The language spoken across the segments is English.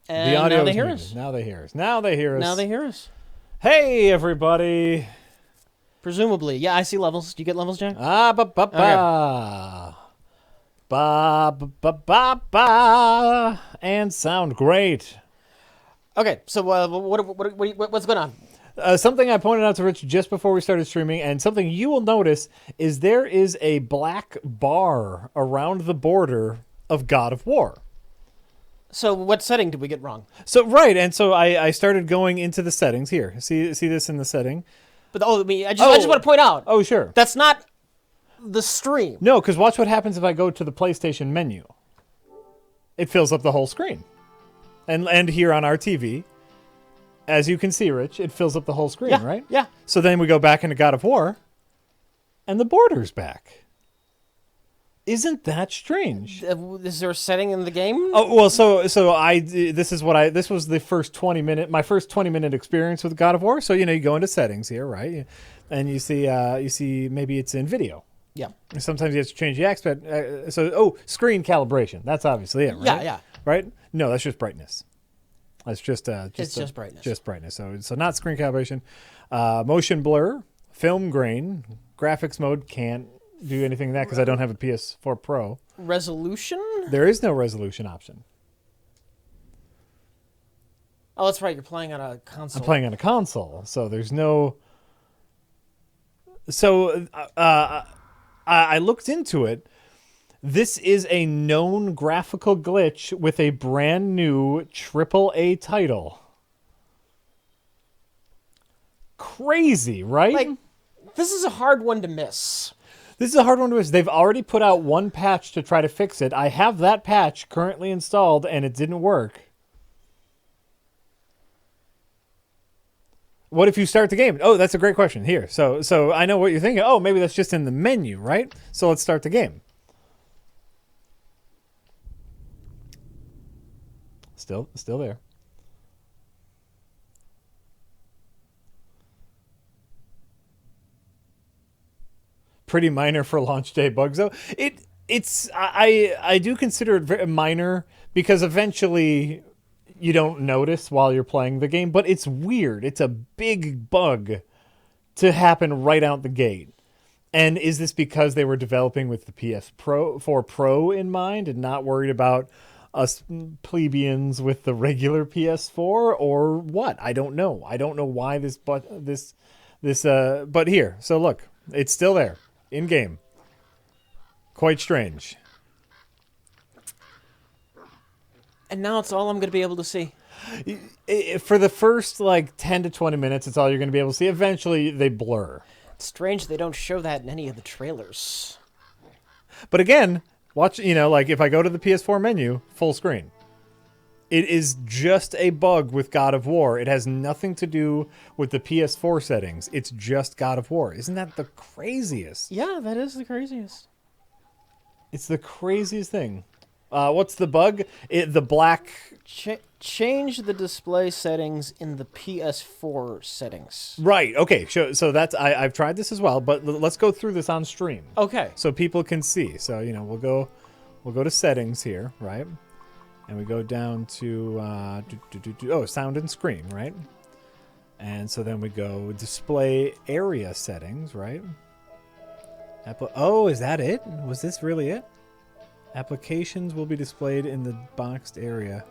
And The audio now they is hear muted. us. Now they hear us. Now they hear us. Now they hear us. Hey, everybody. Presumably. Yeah, I see levels. Do you get levels, Jack? Ah, ba ba ba. Ba ba ba ba ba. And sound great. Okay, so what's going on? Something I pointed out to Rich just before we started streaming, and something you will notice is there is a black bar around the border of God of War. So what setting did we get wrong? So right, and so I started going into the settings here. See this in the setting. But I just want to point out. Oh, sure. That's not the stream. No, because watch what happens if I go to the PlayStation menu. It fills up the whole screen. And here on our TV, as you can see, Rich, it fills up the whole screen, Yeah, right? yeah. So then we go back into God of War, and the border's back. Isn't that strange? Is there a setting in the game? Oh well, so this was the first 20-minute experience with God of War. So you go into settings here, right? And you see maybe it's in video. Yeah. Sometimes you have to change the aspect. Screen calibration. That's obviously it, right? Yeah. Right? No, that's just brightness. That's just just brightness. Just brightness. So not screen calibration. Motion blur, film grain, graphics mode can't do anything in that because I don't have a PS4 Pro. Resolution? There is no resolution option. Oh, that's right. You're playing on a console. I'm playing on a console, so there's no. So I looked into it. This is a known graphical glitch with a brand new AAA title. Crazy, right? Like, this is a hard one to miss. This is a hard one to miss. They've already put out one patch to try to fix it. I have that patch currently installed, and it didn't work. What if you start the game? Oh, that's a great question. Here. So I know what you're thinking. Oh, maybe that's just in the menu, right? So let's start the game. Still there. Pretty minor for launch day bugs, though. I do consider it very minor because eventually you don't notice while you're playing the game, but it's weird. It's a big bug to happen right out the gate. And is this because they were developing with the PS4 Pro in mind and not worried about us plebeians with the regular PS4 or what? I don't know. I don't know why but here. So look, it's still there in game. Quite strange. And now it's all I'm going to be able to see. For the first 10 to 20 minutes, it's all you're going to be able to see. Eventually, they blur. It's strange they don't show that in any of the trailers. But again, watch, if I go to the PS4 menu, full screen. It is just a bug with God of War. It has nothing to do with the PS4 settings. It's just God of War. Isn't that the craziest? Yeah, that is the craziest. It's the craziest thing. What's the bug? The black... Change the display settings in the PS4 settings. Right. Okay. So that's I've tried this as well, but let's go through this on stream. Okay. So people can see. So we'll go to settings here, right? And we go down to sound and screen, right? And so then we go display area settings, right? Is that it? Was this really it? Applications will be displayed in the boxed area.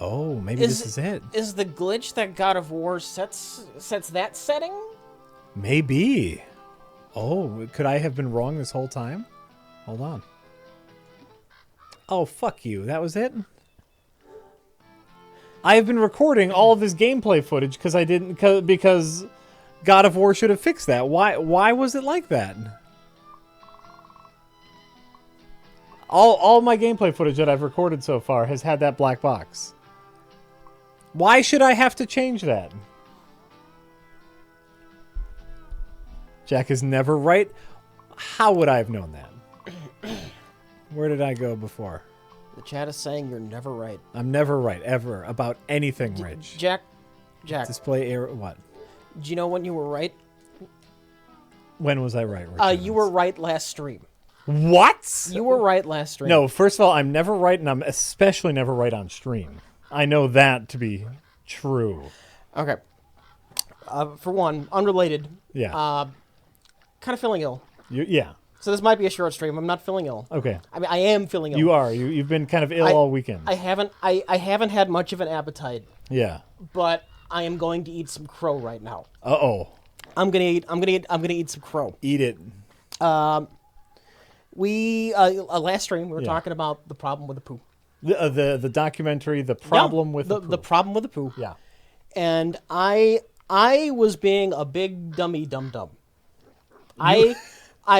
Oh, maybe this is it. Is the glitch that God of War sets that setting? Maybe. Oh, could I have been wrong this whole time? Hold on. Oh, fuck you. That was it? I have been recording all of this gameplay footage because God of War should have fixed that. Why was it like that? All my gameplay footage that I've recorded so far has had that black box. Why should I have to change that? Jack is never right. How would I have known that? Where did I go before? The chat is saying you're never right. I'm never right, ever, about anything, Rich. Jack. Display error, what? Do you know when you were right? When was I right, Rich? You were right last stream. What? You were right last stream. No, first of all, I'm never right, and I'm especially never right on stream. I know that to be true. Okay. For one, unrelated. Yeah. Kind of feeling ill. Yeah. So this might be a short stream. I'm not feeling ill. Okay. I mean, I am feeling ill. You are. You've been kind of ill all weekend. I haven't had much of an appetite, Yeah. but I am going to eat some crow right now. Uh-oh. I'm gonna eat some crow. Eat it. We last stream we were talking about the problem with the poo. The documentary, The Problem with the Poo. The problem with the poo. Yeah. And I was being a big dummy dum dum. I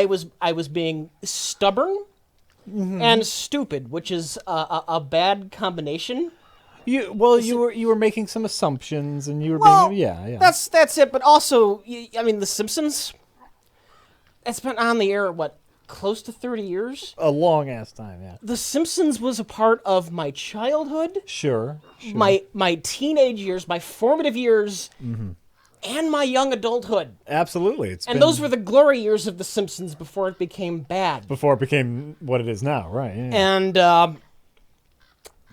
was being stubborn and stupid, which is a bad combination. You were making some assumptions, and you were being yeah. That's it. But also, I mean, The Simpsons. It's been on the air close to 30 years. A long ass time, yeah. The Simpsons was a part of my childhood, Sure. my teenage years, my formative years, and my young adulthood. Absolutely, Those were the glory years of The Simpsons before it became bad. Before it became what it is now, right? Yeah. And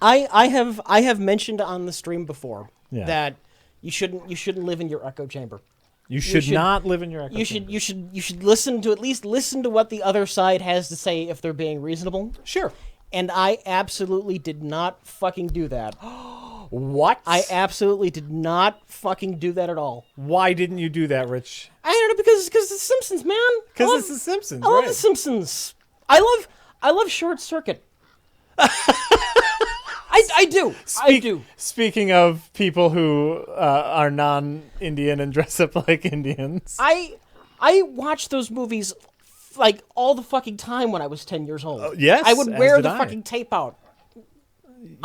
I have mentioned on the stream before that you shouldn't live in your echo chamber. You should not live in your echo chamber. You should at least listen to what the other side has to say if they're being reasonable. Sure. And I absolutely did not fucking do that. What? I absolutely did not fucking do that at all. Why didn't you do that, Rich? I don't know, because The Simpsons, man. Because it's The Simpsons, I love The Simpsons. I love Short Circuit. I do. I do. Speaking of people who are non-Indian and dress up like Indians. I watched those movies all the fucking time when I was 10 years old. Yes, I would wear the fucking tape out.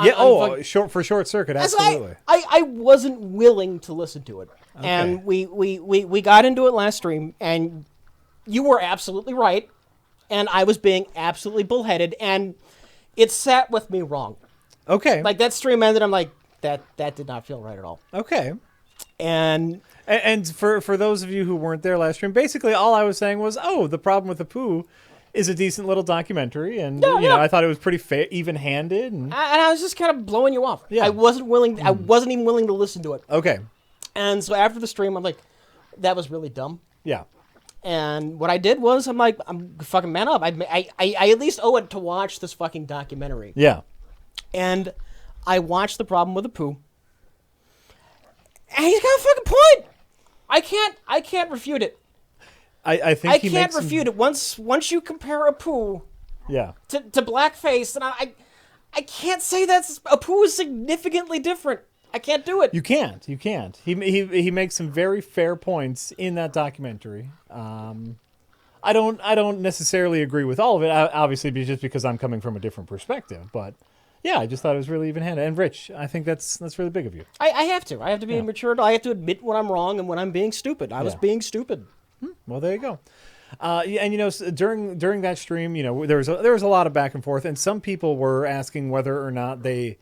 Yeah. Short Circuit. Absolutely. I wasn't willing to listen to it, and we got into it last stream, and you were absolutely right, and I was being absolutely bullheaded, and it sat with me wrong. Okay. Like that stream ended, I'm like, that did not feel right at all. Okay. And for those of you who weren't there last stream, basically all I was saying was, The Problem with the Poo is a decent little documentary, and you know, I thought it was pretty even-handed, and I was just kind of blowing you off. Yeah. I wasn't even willing to listen to it. Okay. And so after the stream, I'm like, that was really dumb. Yeah. And what I did was, I'm like, I'm fucking man up. I at least owe it to watch this fucking documentary. Yeah. And I watched The Problem with the Poo. And he's got a fucking point. I can't refute it. I think I can't refute it. Once you compare a poo to blackface, and I can't say that a poo is significantly different. I can't do it. You can't. He makes some very fair points in that documentary. I don't necessarily agree with all of it, obviously, just because I'm coming from a different perspective. But yeah, I just thought it was really even-handed. And Rich, I think that's really big of you. I have to. I have to be mature. I have to admit when I'm wrong and when I'm being stupid. I was being stupid. Well, there you go. And you know, during that stream, you know, there was a lot of back and forth, and some people were asking whether or not they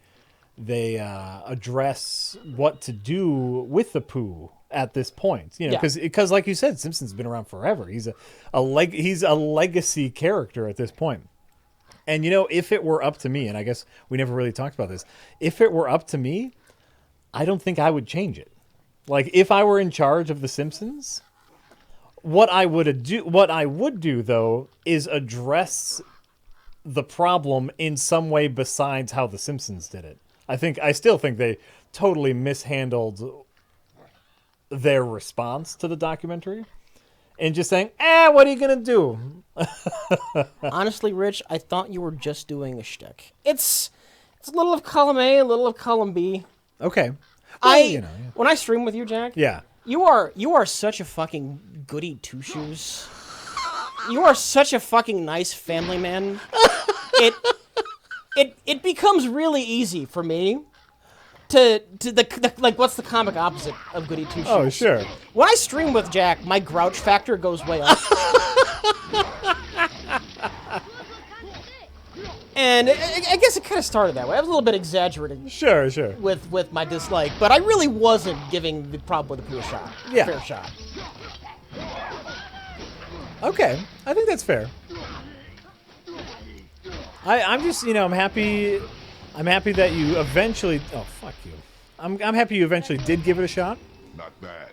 address what to do with the poo at this point. You know, because like you said, Simpson's been around forever. He's a legacy character at this point. And you know, if it were up to me, and I guess we never really talked about this, if it were up to me, I don't think I would change it. Like if I were in charge of The Simpsons. What I would do though is address the problem in some way besides how The Simpsons did it. I still think they totally mishandled their response to the documentary, and just saying, what are you gonna do? Honestly, Rich, I thought you were just doing a shtick. It's a little of column A, a little of column B. Okay. Well, when I stream with you, Jack. Yeah. You are such a fucking goody two shoes. You are such a fucking nice family man. It becomes really easy for me to what's the comic opposite of goody two shoes? Oh, sure. When I stream with Jack, my grouch factor goes way up. And I guess it kind of started that way. I was a little bit exaggerating. Sure. With my dislike, but I really wasn't giving The Problem with the Poo a shot. Yeah. Fair shot. Okay, I think that's fair. I'm just, I'm happy. I'm happy that you eventually. Oh, fuck you. I'm happy you eventually did give it a shot. Not bad,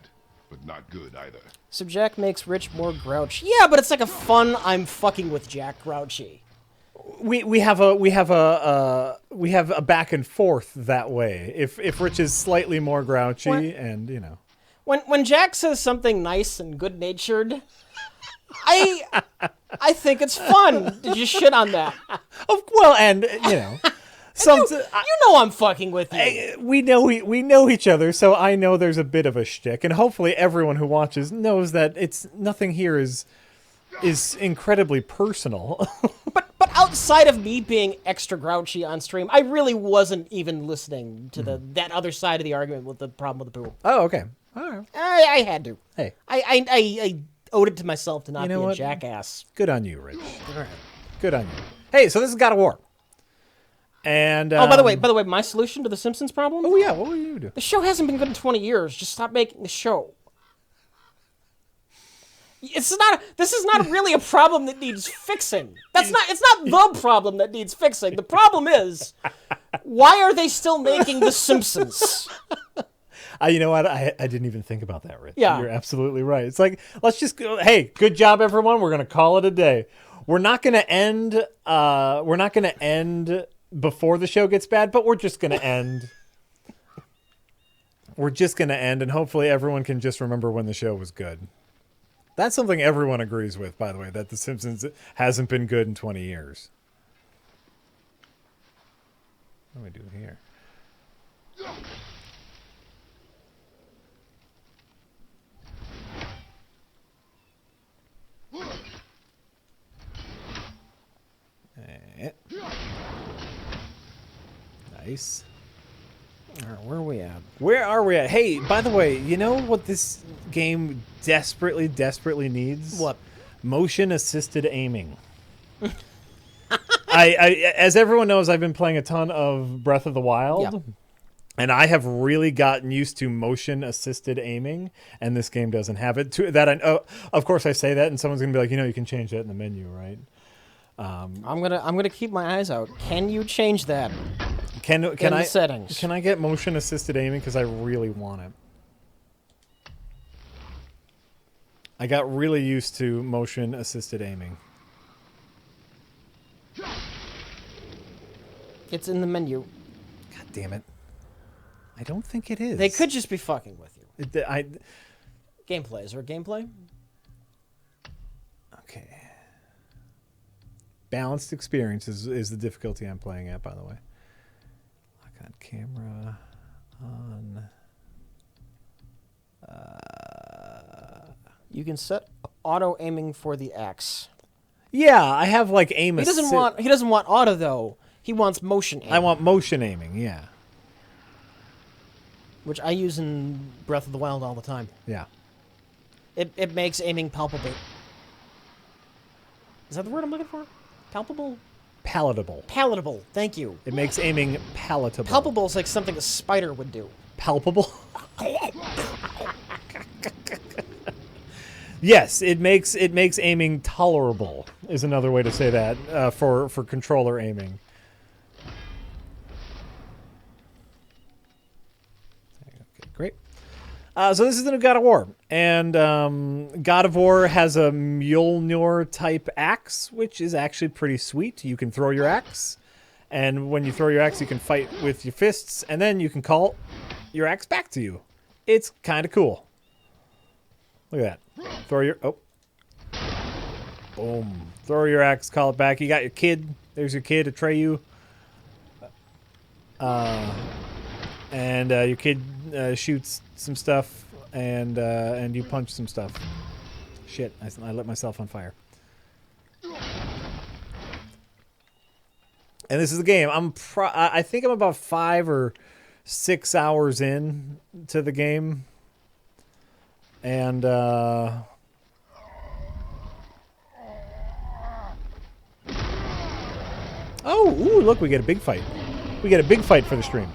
but not good either. So Jack makes Rich more grouchy. Yeah, but it's like a fun I'm fucking with Jack grouchy. We have a back and forth that way. If Rich is slightly more grouchy, What? and When Jack says something nice and good natured, I think it's fun to just shit on that. some You know I'm fucking with you. we know each other, so I know there's a bit of a shtick, and hopefully everyone who watches knows that it's nothing here is incredibly personal. But outside of me being extra grouchy on stream, I really wasn't even listening to that other side of the argument with the problem with the pool. Oh, okay. All right. I had to. Hey. I owed it to myself to not You know be a what? jackass. Good on you, Rich. All right. Good on you. Hey, so this is God of War. And Oh, by the way, my solution to the Simpsons problem? oh yeah, what will you do? The show hasn't been good in 20 years. Just stop making the show. This is not really a problem that needs fixing. It's not the problem that needs fixing. The problem is, why are they still making The Simpsons? You know what? I didn't even think about that, Rich. Yeah. You're absolutely right. It's like, let's just go. Hey, good job, everyone. We're gonna call it a day. We're not gonna end. We're not gonna end before the show gets bad, but we're just gonna end. We're just gonna end, and hopefully everyone can just remember when the show was good. That's something everyone agrees with, by the way, that The Simpsons hasn't been good in 20 years. What do we do here? Nice. All right, where are we at? Where are we at? Hey, by the way, you know what this game desperately, desperately needs? What? Motion-assisted aiming. I, as everyone knows, I've been playing a ton of Breath of the Wild. Yeah. And I have really gotten used to motion-assisted aiming, and this game doesn't have it. Of course, I say that, and someone's gonna be like, you can change that in the menu, right? I'm gonna keep my eyes out. Can you change that? Can the I settings. Can I get motion-assisted aiming because I really want it? I got really used to motion-assisted aiming. It's in the menu. God damn it! I don't think it is. They could just be fucking with you. I Gameplay. Is there gameplay? okay. Balanced experience is the difficulty I'm playing at, by the way. Lock on camera on. You can set auto aiming for the X. Yeah, I have like aim. He doesn't want auto though. He wants motion aim. I want motion aiming. Yeah. Which I use in Breath of the Wild all the time. Yeah. It makes aiming palpable. Is that the word I'm looking for? Palpable? Palatable. Palatable. Thank you. It makes aiming palatable. Palpable is like something a spider would do. Palpable. Yes, it makes aiming tolerable is another way to say that for controller aiming. Okay, great. So this is the new God of War, and God of War has a Mjolnir type axe, which is actually pretty sweet. You can throw your axe, and when you throw your axe, you can fight with your fists, and then you can call your axe back to you. It's kind of cool. Look at that. Throw your... Oh. Boom. Throw your axe, call it back. You got your kid. There's your kid, Atreyu. And your kid shoots some stuff, and you punch some stuff. Shit, I lit myself on fire. And this is the game. I think I'm about 5 or 6 hours in to the game. And oh, ooh, look, we get a big fight. We get a big fight for the stream.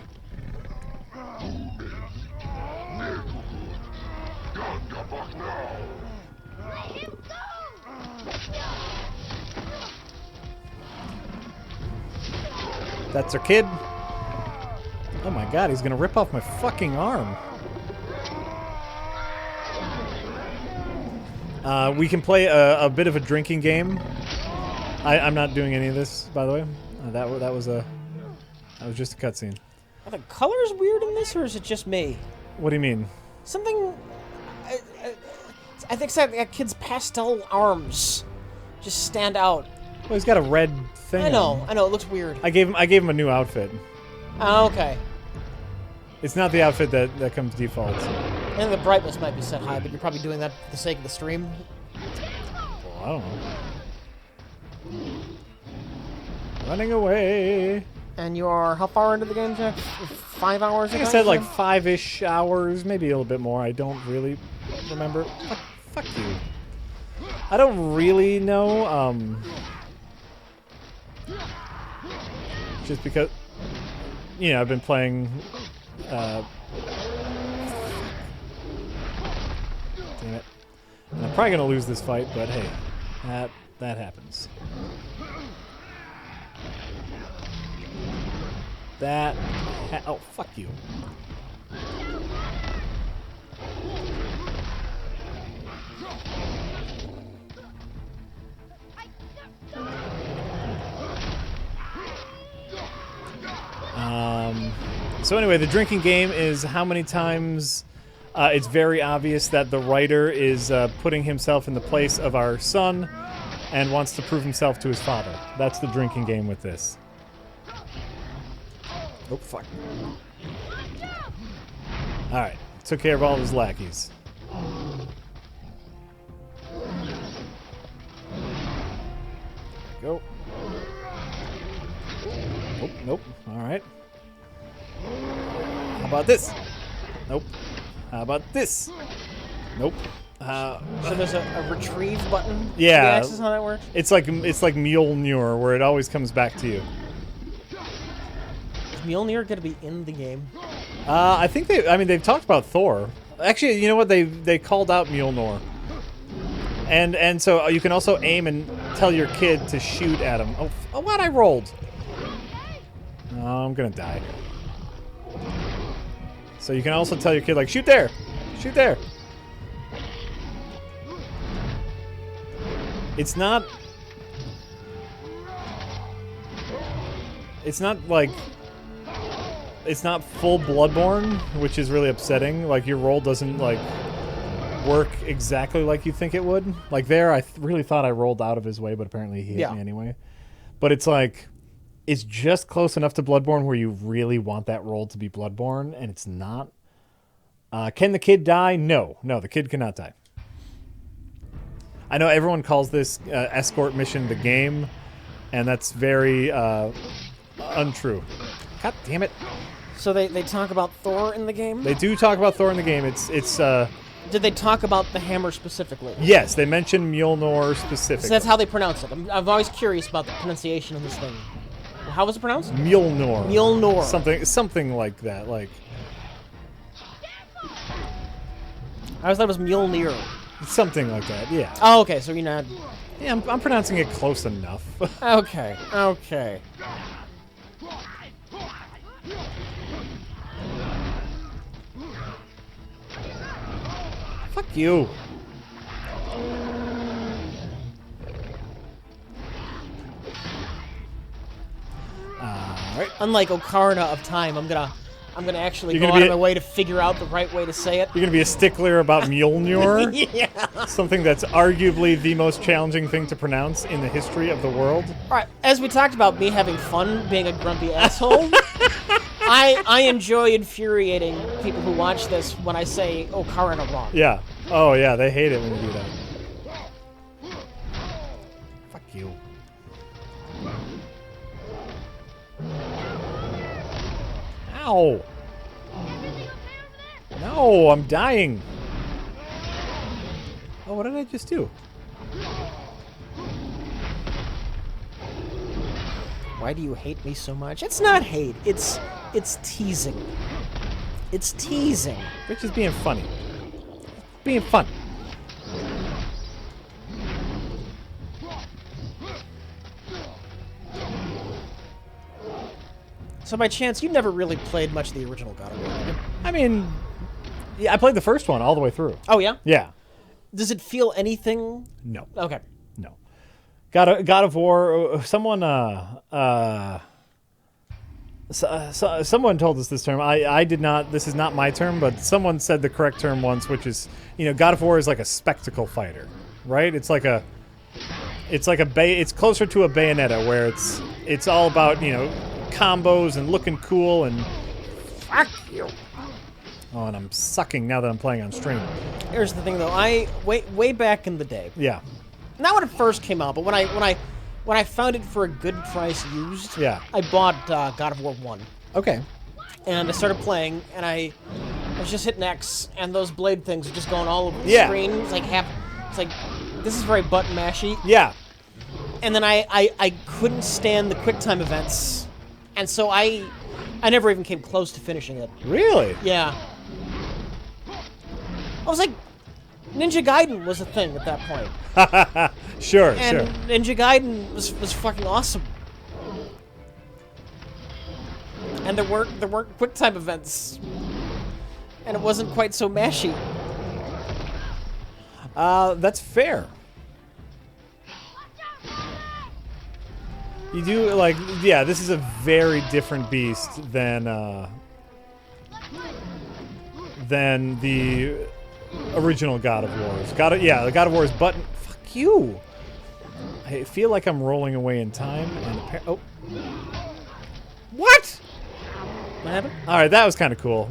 That's our kid. Oh my god, he's gonna rip off my fucking arm. We can play a bit of a drinking game. I'm not doing any of this, by the way. That was just a cutscene. Are the colors weird in this, or is it just me? What do you mean? Something. I think that kid's pastel arms just stand out. Well, he's got a red thing. I know. on. It looks weird. I gave him a new outfit. Oh, okay. It's not the outfit that comes default. So. And the brightness might be set high, but you're probably doing that for the sake of the stream. Well, I don't know. Running away. And you are how far into the game, Jack? 5 hours? I think I said like 5-ish hours, maybe a little bit more. I don't really remember. Fuck you. I don't really know. Just because, you know, I've been playing. Damn it. And I'm probably gonna lose this fight, but hey, that happens. Oh, fuck you. So anyway, the drinking game is how many times it's very obvious that the writer is putting himself in the place of our son and wants to prove himself to his father. That's the drinking game with this. Oh, fuck. Alright, took care of all of his lackeys. Go. Nope, nope. Alright. How about this? Nope. How about this? Nope. So there's a retrieve button? Yeah. To access how that works? It's like Mjolnir, where it always comes back to you. Is Mjolnir going to be in the game? I think they've talked about Thor. Actually, you know what? They called out Mjolnir. And so you can also aim and tell your kid to shoot at him. Oh, what? I rolled. Oh, I'm gonna die. So you can also tell your kid, like, shoot there! Shoot there! It's not like... It's not full Bloodborne, which is really upsetting. Like, your roll doesn't, like, work exactly like you think it would. Like, there, I really thought I rolled out of his way, but apparently he hit me anyway. But it's like... It's just close enough to Bloodborne where you really want that roll to be Bloodborne, and it's not. Can the kid die? No. No, the kid cannot die. I know everyone calls this escort mission the game, and that's very untrue. God damn it. So they talk about Thor in the game? They do talk about Thor in the game. It's Did they talk about the hammer specifically? Yes, they mentioned Mjolnir specifically. So that's how they pronounce it. I'm always curious about the pronunciation of this thing. How was it pronounced? Mjolnir. Mjolnir. Something like that. Like. I always thought it was Mjolnir. Something like that. Yeah. Oh, okay. So you're not. Yeah, I'm pronouncing it close enough. Okay. Okay. Fuck you. Right. Unlike Ocarina of Time, I'm gonna actually You're go gonna out be of my way to figure out the right way to say it. You're gonna be a stickler about Mjolnir. Yeah. Something that's arguably the most challenging thing to pronounce in the history of the world. All right. As we talked about me having fun being a grumpy asshole, I enjoy infuriating people who watch this when I say Ocarina wrong. Yeah. Oh yeah, they hate it when you do that. Fuck you. Ow! No, I'm dying. Oh, what did I just do? Why do you hate me so much? It's not hate. It's teasing. It's teasing. Which is being funny. Being fun. So by chance, you never really played much of the original God of War, did you? I mean, yeah, I played the first one all the way through. Oh, yeah? Yeah. Does it feel anything? No. Okay. No. God of War. Someone. Someone told us this term. I did not. This is not my term, but someone said the correct term once, which is, God of War is like a spectacle fighter, right? It's like a. It's closer to a Bayonetta, where it's all about combos and looking cool and. Fuck you. Oh, and I'm sucking now that I'm playing on stream. Here's the thing, though. Way back in the day. Yeah. Not when it first came out, but when I found it for a good price used. Yeah. I bought God of War 1. Okay. And I started playing, and I was just hitting X, and those blade things are just going all over the Yeah. screen. It's like this is very button mashy. Yeah. And then I couldn't stand the QuickTime events, and so I never even came close to finishing it. Really? Yeah. I was like, Ninja Gaiden was a thing at that point. Sure. And Ninja Gaiden was fucking awesome. And there weren't QuickTime events. And it wasn't quite so mashy. That's fair. You do this is a very different beast than the original God of Wars. The God of War is button. Fuck you. I feel like I'm rolling away in time. And what? What happened? All right, that was kind of cool.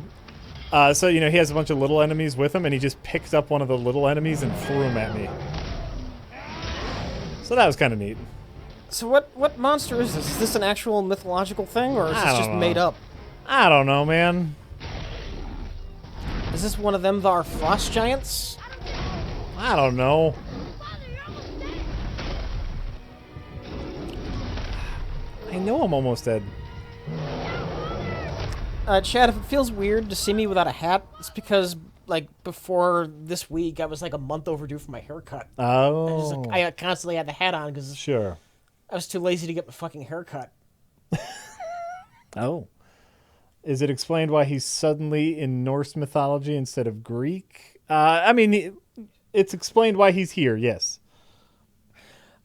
So he has a bunch of little enemies with him, and he just picked up one of the little enemies and threw him at me. So that was kind of neat. So what monster is this? Is this an actual mythological thing, or is I this don't just know. made up? I don't know, man. Is this one of them thar frost giants? I don't know. I know I'm almost dead. Chad, if it feels weird to see me without a hat, it's because, before this week, I was, a month overdue for my haircut. Oh. I constantly had the hat on because Sure. I was too lazy to get my fucking haircut. Oh. Is it explained why he's suddenly in Norse mythology instead of Greek? It's explained why he's here, yes.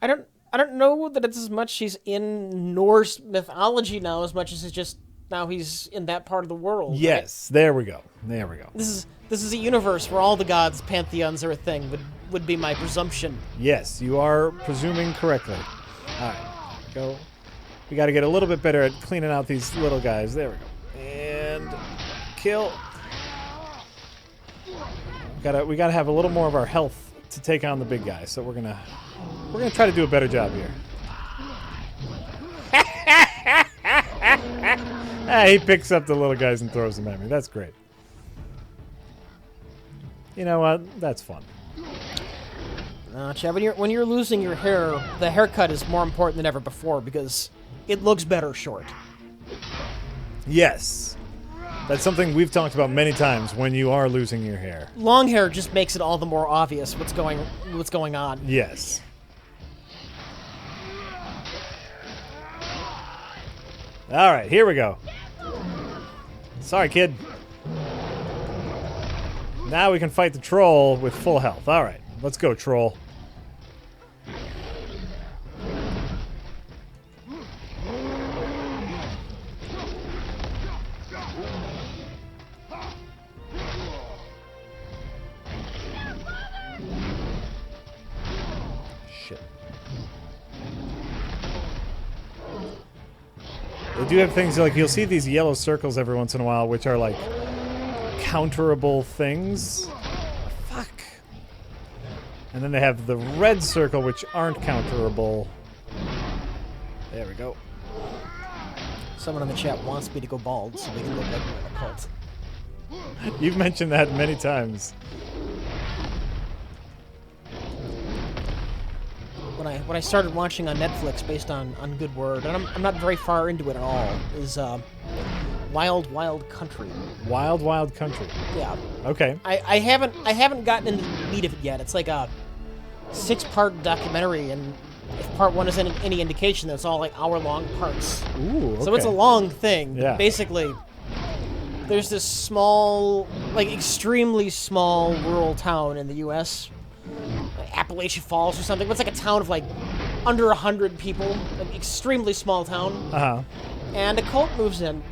I don't know that it's as much he's in Norse mythology now as much as it's just now he's in that part of the world. Yes, there we go. This is a universe where all the gods' pantheons are a thing, would be my presumption. Yes, you are presuming correctly. All right, go. We got to get a little bit better at cleaning out these little guys. There we go. And kill. We gotta have a little more of our health to take on the big guy. So we're gonna try to do a better job here. He picks up the little guys and throws them at me. That's great. You know what? That's fun. Chad, when you're losing your hair, the haircut is more important than ever before because it looks better short. Yes. That's something we've talked about many times when you are losing your hair. Long hair just makes it all the more obvious what's going on. Yes. All right, here we go. Sorry, kid. Now we can fight the troll with full health. All right, let's go, troll. Shit. They do have things like you'll see these yellow circles every once in a while, which are like counterable things. Fuck. And then they have the red circle, which aren't counterable. There we go. Someone in the chat wants me to go bald so we can look like we're in a cult. You've mentioned that many times. When I started watching on Netflix based on Good Word, and I'm not very far into it at all, is Wild Wild Country. Wild Wild Country. Yeah. Okay. I haven't gotten into the meat of it yet. It's like a 6-part documentary, and If part 1 is any indication, that's all like hour-long parts. Ooh, okay. So it's a long thing. Yeah. Basically, there's this small, like extremely small rural town in the U.S., like Appalachian Falls or something. It's like a town of like under 100 people, like extremely small town. Uh-huh. And a cult moves in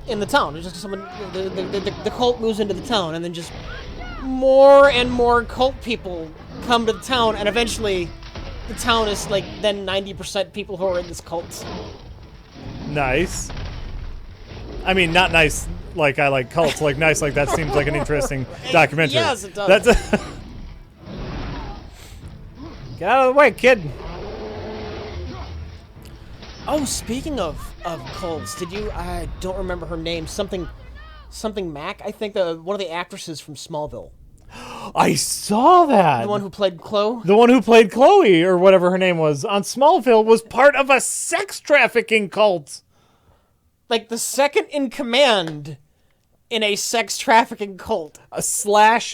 the town. It's just someone, the cult moves into the town, and then just more and more cult people come to the town, and eventually the town is like then 90% people who are in this cult. Nice. I mean, not nice like I like cults, like nice like that seems like an interesting documentary. Yes, it does. That's Get out of the way, kid. Oh, speaking of cults, did you? I don't remember her name. Something Mac. I think one of the actresses from Smallville. I saw that. The one who played Chloe. The one who played Chloe, or whatever her name was, on Smallville was part of a sex trafficking cult. Like the second in command in a sex trafficking cult. A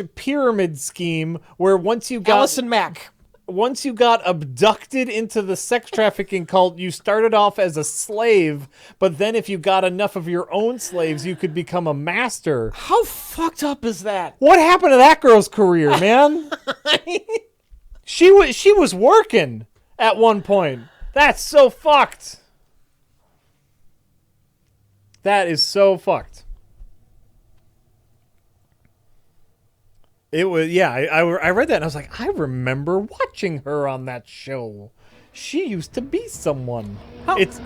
/ pyramid scheme where once you got Allison Mack. Once you got abducted into the sex trafficking cult, you started off as a slave, but then if you got enough of your own slaves, you could become a master. How fucked up is that? What happened to that girl's career, man? She was working at one point. That's so fucked. That is so fucked. It was, yeah, I read that and I was like, I remember watching her on that show. She used to be someone. How? It's,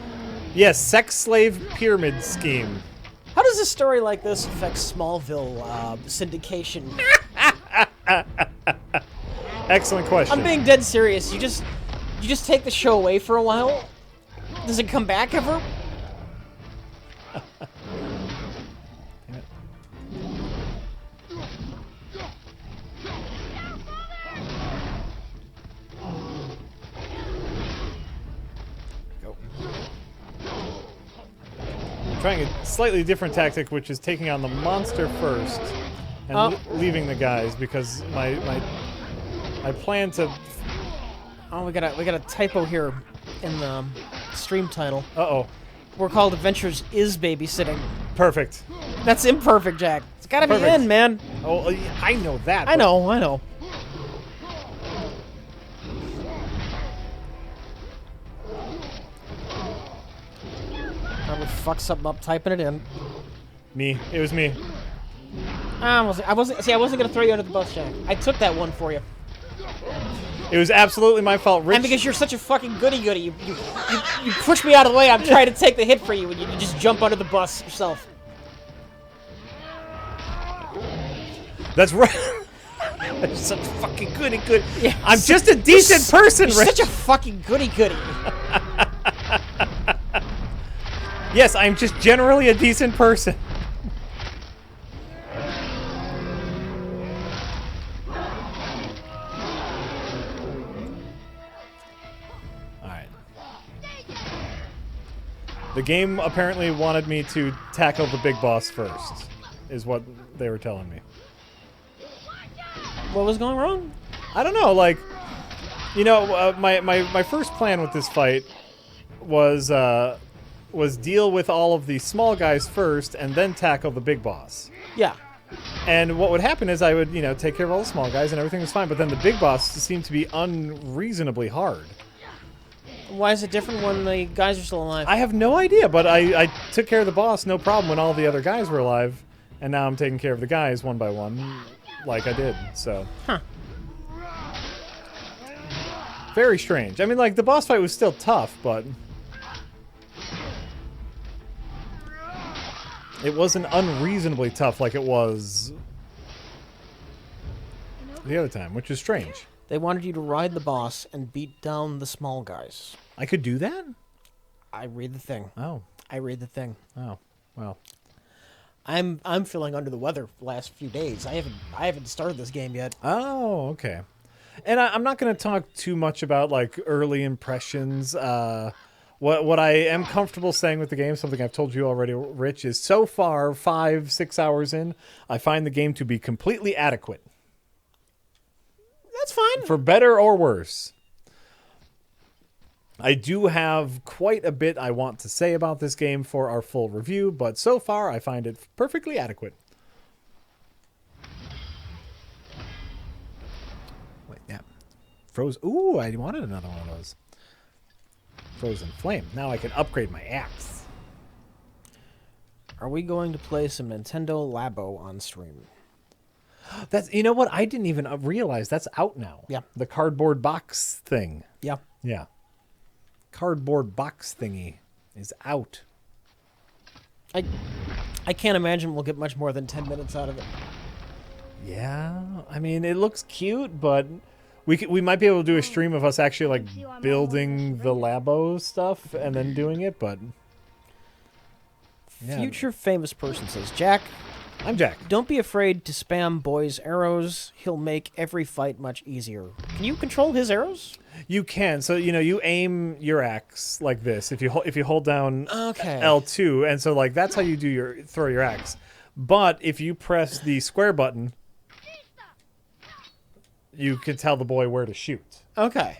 yes, sex slave pyramid scheme. How does a story like this affect Smallville syndication? Excellent question. I'm being dead serious. You just take the show away for a while? Does it come back ever? Trying a slightly different tactic, which is taking on the monster first and leaving the guys, because my plan to. Oh, we got a typo here in the stream title. Uh-oh. We're called Adventures is Babysitting. Perfect. That's imperfect, Jack. It's gotta be Perfect. in, man. Oh, I know that. I know. Probably fuck something up typing it in. Me. It was me. I wasn't gonna throw you under the bus, Jack. I took that one for you. It was absolutely my fault. Rich, And because you're such a fucking goody-goody, you push me out of the way. I'm trying to take the hit for you, and you just jump under the bus yourself. That's right. I'm such a fucking goody-goody. Yeah, I'm just a decent person, You're Rich. such a fucking goody-goody. Yes, I'm just generally a decent person. Alright. The game apparently wanted me to tackle the big boss first, is what they were telling me. What was going wrong? I don't know, like, you know, my first plan with this fight was deal with all of the small guys first and then tackle the big boss. Yeah. And what would happen is I would, you know, take care of all the small guys and everything was fine, but then the big boss seemed to be unreasonably hard. Why is it different when the guys are still alive? I have no idea, but I took care of the boss, no problem, when all the other guys were alive, and now I'm taking care of the guys one by one, like I did, so. Huh. Very strange. I mean, like, the boss fight was still tough, but it wasn't unreasonably tough like it was the other time, which is strange. They wanted you to ride the boss and beat down the small guys. I could do that? I read the thing. Oh. I read the thing. Oh. Well. I'm feeling under the weather the last few days. I haven't started this game yet. Oh, okay. And I'm not going to talk too much about, like, early impressions. What I am comfortable saying with the game, something I've told you already, Rich, is so far, 5-6 hours in, I find the game to be completely adequate. That's fine. For better or worse. I do have quite a bit I want to say about this game for our full review, but so far I find it perfectly adequate. Wait, yeah. Ooh, I wanted another one of those. Frozen Flame. Now I can upgrade my axe. Are we going to play some Nintendo Labo on stream? That's, you know what? I didn't even realize that's out now. Yeah. The cardboard box thing. Yeah. Yeah. Cardboard box thingy is out. I can't imagine we'll get much more than 10 minutes out of it. Yeah. I mean, it looks cute, but we might be able to do a stream of us actually like building the Labo stuff and then doing it, but yeah. Future famous person says, Jack, I'm Jack. don't be afraid to spam Boy's arrows. He'll make every fight much easier. Can you control his arrows? You can. So, you aim your axe like this if you hold down Okay. L2, and so like that's how you throw your axe. But if you press the square button, you can tell the boy where to shoot. Okay.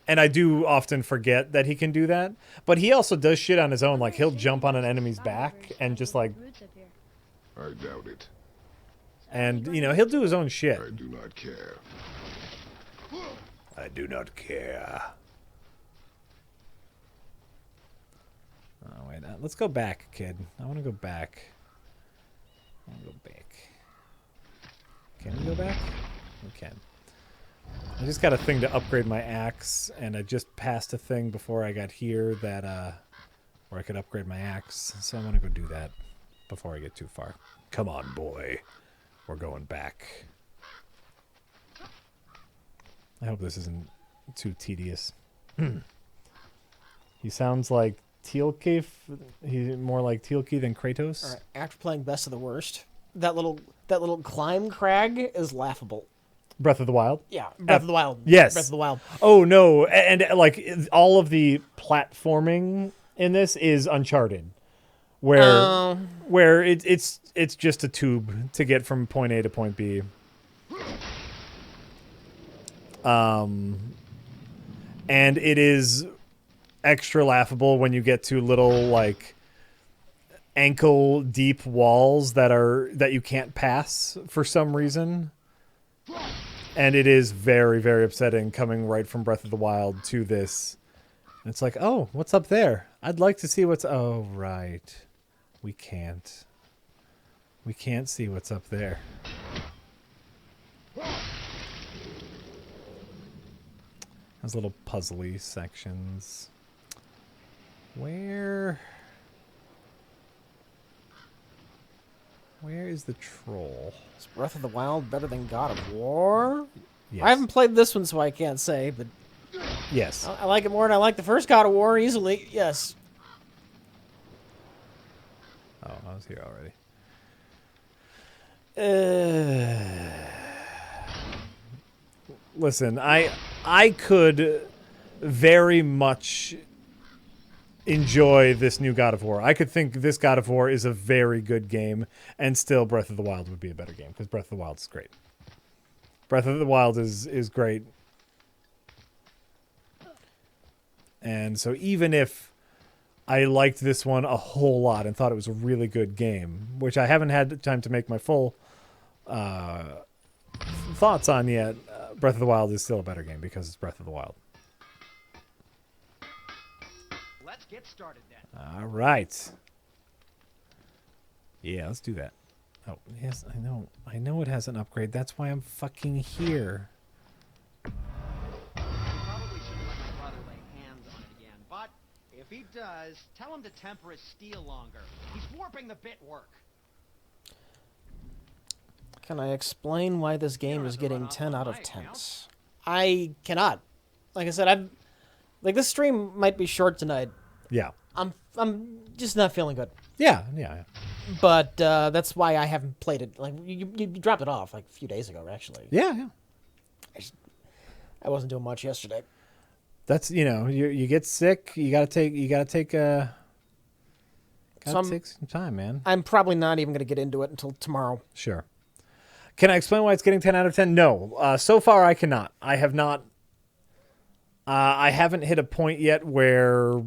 And I do often forget that he can do that. But he also does shit on his own. Like, he'll jump on an enemy's back and just, like... I doubt it. And, he'll do his own shit. I do not care. I do not care. Oh, wait. Let's go back, kid. I want to go back. I want to go back. Can we go back? We can. I just got a thing to upgrade my axe, and I just passed a thing before I got here that where I could upgrade my axe. So I want to go do that before I get too far. Come on, boy. We're going back. I hope this isn't too tedious. He sounds like Teal'c. He's more like Teal'c than Kratos. All right. After playing Best of the Worst, that little climb crag is laughable. Breath of the Wild? Yeah, Breath of the Wild. Yes. Breath of the Wild. Oh, no. And like, all of the platforming in this is Uncharted. Where it's just a tube to get from point A to point B. And it is extra laughable when you get to little, like, ankle deep walls that you can't pass for some reason. And it is very, very upsetting coming right from Breath of the Wild to this. It's like, oh, what's up there? I'd like to see what's... Oh, right. We can't. We can't see what's up there. Has little puzzly sections. Where is the troll? Is Breath of the Wild better than God of War? Yes. I haven't played this one, so I can't say, but Yes. I like it more than I like the first God of War easily. Yes. Oh, I was here already. Listen, I could very much enjoy this new God of War. I could think this God of War is a very good game, and still Breath of the Wild would be a better game, because Breath of the Wild is great. Breath of the Wild is great. And so even if I liked this one a whole lot and thought it was a really good game, which I haven't had time to make my full thoughts on yet, Breath of the Wild is still a better game because it's Breath of the Wild. Let's get started then. All right. Yeah, let's do that. Oh, yes, I know. I know it has an upgrade. That's why I'm fucking here. Probably shouldn't let my brother lay hands on it again, but if he does, tell him to temper his steel longer. He's warping the bit work. Can I explain why this game is getting 10 out of 10s? I cannot. Like I said, this stream might be short tonight. Yeah. I'm just not feeling good. Yeah. But that's why I haven't played it. Like you dropped it off like a few days ago, actually. Yeah. I wasn't doing much yesterday. That's, you get sick, you gotta take some time, man. I'm probably not even going to get into it until tomorrow. Sure. Can I explain why it's getting 10 out of 10? No. So far, I cannot. I have not I haven't hit a point yet where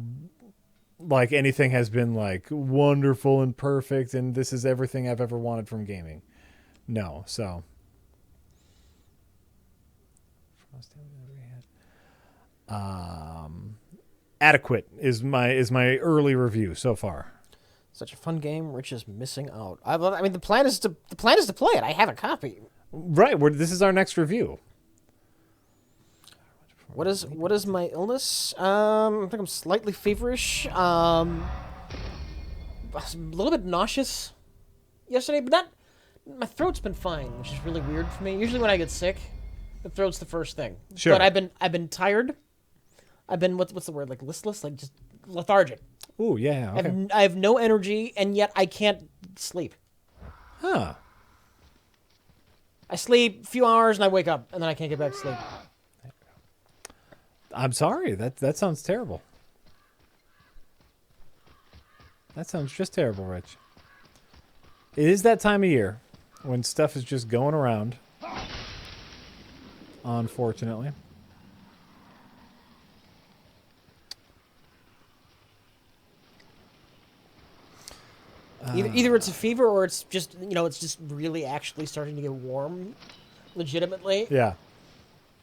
like anything has been like wonderful and perfect and this is everything I've ever wanted from gaming. No, so adequate is my early review so far. Such a fun game. Rich is missing out. I mean, the plan is to play it. I have a copy. Right, this is our next review. What is my illness? I think I'm slightly feverish. A little bit nauseous yesterday, but my throat's been fine, which is really weird for me. Usually when I get sick, the throat's the first thing. Sure. But I've been tired. I've been what's the word, like listless, like just lethargic. Ooh, yeah, okay. I have no energy, and yet I can't sleep. Huh. I sleep a few hours and I wake up, and then I can't get back to sleep. I'm sorry. That sounds terrible. That sounds just terrible, Rich. It is that time of year when stuff is just going around. Unfortunately. Either it's a fever or it's just, it's just really actually starting to get warm, legitimately. Yeah.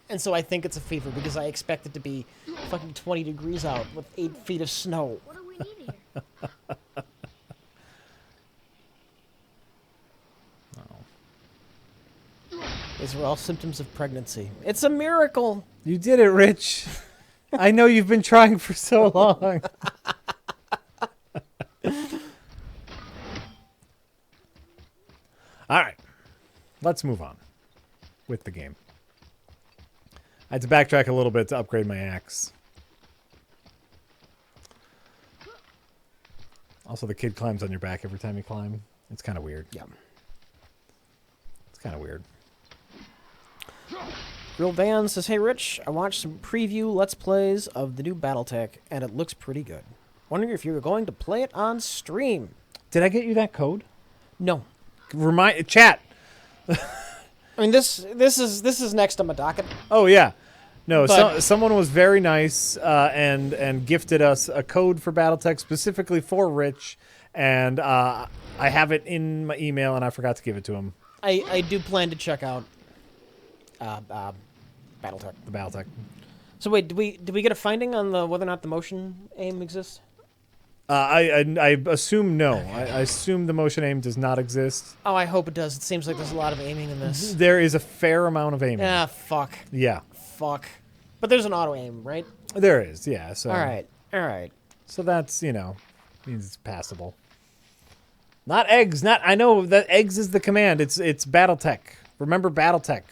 And so I think it's a fever because I expect it to be fucking 20 degrees out with 8 feet of snow. What do we need here? These are all symptoms of pregnancy. It's a miracle. You did it, Rich. I know you've been trying for so long. All right. Let's move on with the game. I had to backtrack a little bit to upgrade my axe. Also, the kid climbs on your back every time you climb. It's kind of weird. Yeah. It's kind of weird. Real Van says, "Hey Rich, I watched some preview Let's Plays of the new BattleTech, and it looks pretty good. Wondering if you were going to play it on stream." Did I get you that code? No. Remind chat. I mean, this is next on my docket. Oh yeah, no. But- Someone was very nice and gifted us a code for BattleTech specifically for Rich, and I have it in my email, and I forgot to give it to him. I do plan to check out BattleTech. The BattleTech. So wait, did we get a finding on whether or not the motion aim exists? I assume no. I assume the motion aim does not exist. Oh, I hope it does. It seems like there's a lot of aiming in this. There is a fair amount of aiming. Ah, fuck. Yeah, Fuck. But there's an auto aim, right? there is. Yeah. So. All right. So that's means it's passable. Not eggs. I know that eggs is the command. It's BattleTech. Remember BattleTech.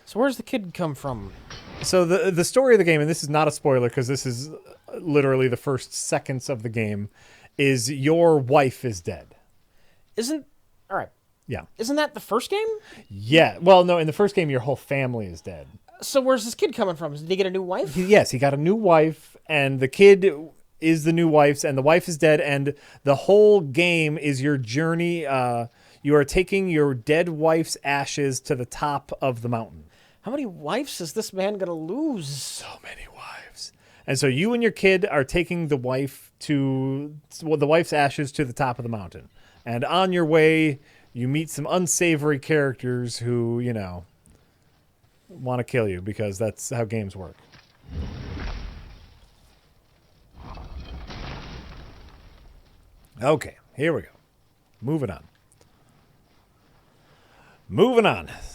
So where's the kid come from? So the story of the game, and this is not a spoiler because this is literally the first seconds of the game, is your wife is dead. All right. Yeah. Isn't that the first game? Yeah. Well, no, in the first game, your whole family is dead. So where's this kid coming from? Did he get a new wife? Yes, he got a new wife, and the kid is the new wife's, and the wife is dead, and the whole game is your journey. You are taking your dead wife's ashes to the top of the mountain. How many wives is this man gonna lose? So many wives. And so you and your kid are taking the wife's ashes to the top of the mountain. And on your way, you meet some unsavory characters who, want to kill you because that's how games work. Okay, here we go. Moving on.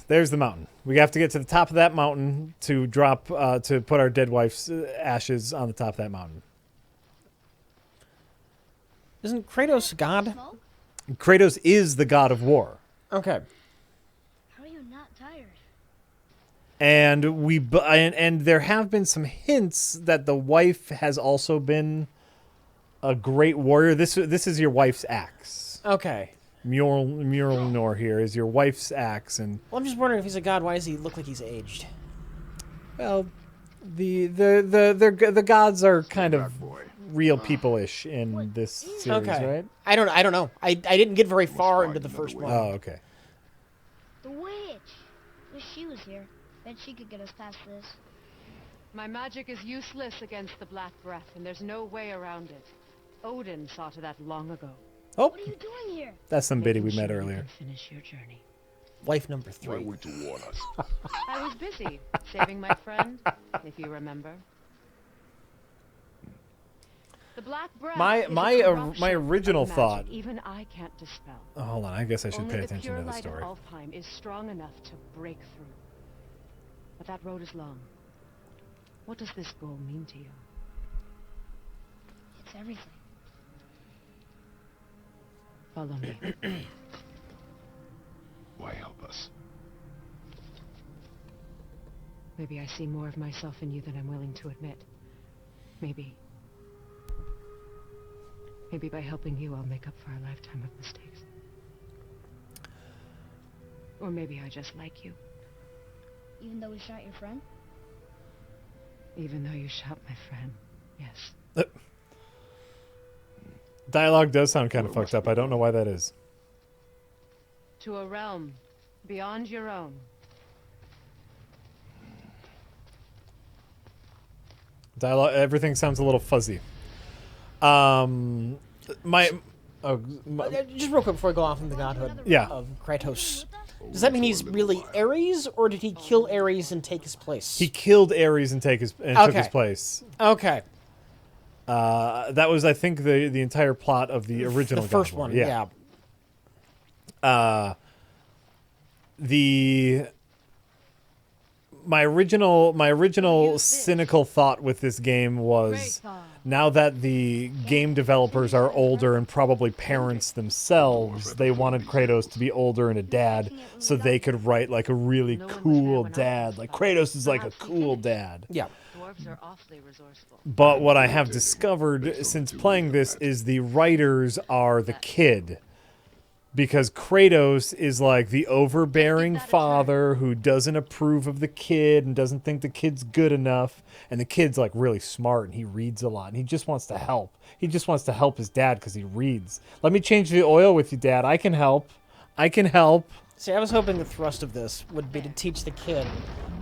There's the mountain. We have to get to the top of that mountain to drop, to put our dead wife's ashes on the top of that mountain. Isn't Kratos God? Smoke? Kratos is the god of war. Okay. How are you not tired? And and there have been some hints that the wife has also been a great warrior. This is your wife's axe. Okay. Mjolnir here is your wife's axe, and Well, I'm just wondering if he's a god, why does he look like he's aged? well, the gods are kind of real people-ish in this series, Okay. right? I don't know. I didn't get very far into the first one. Oh, okay. The witch. Wish she was here. Bet she could get us past this. My magic is useless against the Black Breath, and there's no way around it. Odin saw to that long ago. Oh, What are you doing here? that's some biddy we Making met sure you earlier. can finish your journey. Wife number Why 3. wait to warn us? I was busy saving my friend, if you remember. The Black Breath My- is a my corruption original of magic thought- Even I can't dispel. Oh, hold on, I guess I should Only pay the attention pure to the light story. of Alfheim is strong enough to break through. But that road is long. What does this goal mean to you? It's everything. Follow me. Why help us? Maybe I see more of myself in you than I'm willing to admit. Maybe by helping you, I'll make up for a lifetime of mistakes. Or maybe I just like you, Even though we shot your friend? even though you shot my friend. Yes. Dialogue does sound kind of fucked up. I don't know why that is. To a realm beyond your own. Dialogue, everything sounds a little fuzzy. My Just real quick before I go off in the godhood Yeah. of Kratos. Does that mean he's really Ares, or did he kill Ares and take his place? he killed Ares and took his Okay. place. Okay. That was, I think, the entire plot of the original. The first God of War. one, yeah. My original cynical thought with this game was, now that the game developers are older and probably parents themselves, they wanted Kratos to be older and a dad so they could write like a really cool dad. Like Kratos is like a cool dad. Yeah. Dwarves are awfully resourceful. But what I have discovered since playing this is the writers are the kid. Because Kratos is like the overbearing father who doesn't approve of the kid and doesn't think the kid's good enough. And the kid's like really smart and he reads a lot and he just wants to help. He just wants to help his dad because he reads. Let me change the oil with you, Dad. I can help. I can help. See, I was hoping the thrust of this would be to teach the kid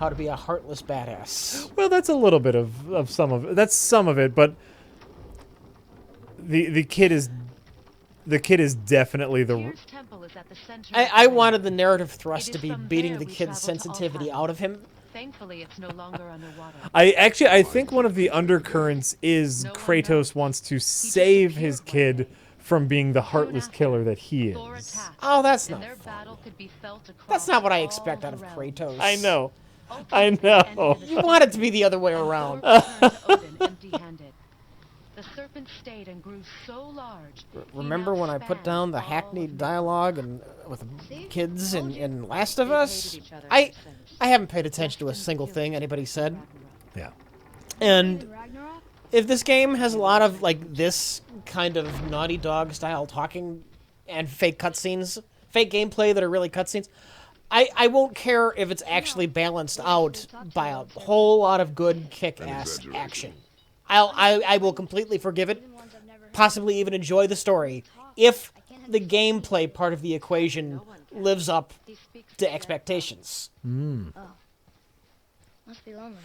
how to be a heartless badass. Well, that's a little bit of some of it. That's some of it, but the kid is definitely the. Tyr's temple is at the center I of the wanted the land. narrative thrust It to is be from beating there the we kid's travel to sensitivity Alfheim. out of him. Thankfully, it's no longer underwater. I think one of the undercurrents is No one Kratos knows. wants to save his disappeared one kid day. from being the heartless after, killer that he Thor is. attacked, Oh, that's and not their fun. battle could be felt across That's not what I all expect out the of realms. Kratos. I know. Ultimately, I the know. end of the You want it to be the other way around. Thor returned to Odin empty-handed. The serpent stayed and grew so large. he Remember now when I put spanned down the all hackneyed of dialogue and with the kids in Last of They've Us? hated each other I ever since. I haven't paid attention to a Just single until thing anybody said. Ragnarok. Yeah. And Even Ragnarok? if this game has a lot of like this kind of Naughty Dog style talking and fake cutscenes, fake gameplay that are really cutscenes, I won't care if it's actually balanced out by a whole lot of good kick-ass action. I will completely forgive it, Even ones I've never heard. possibly even enjoy the story, if the gameplay part of the equation lives up He speaks to their expectations. Must be lonely.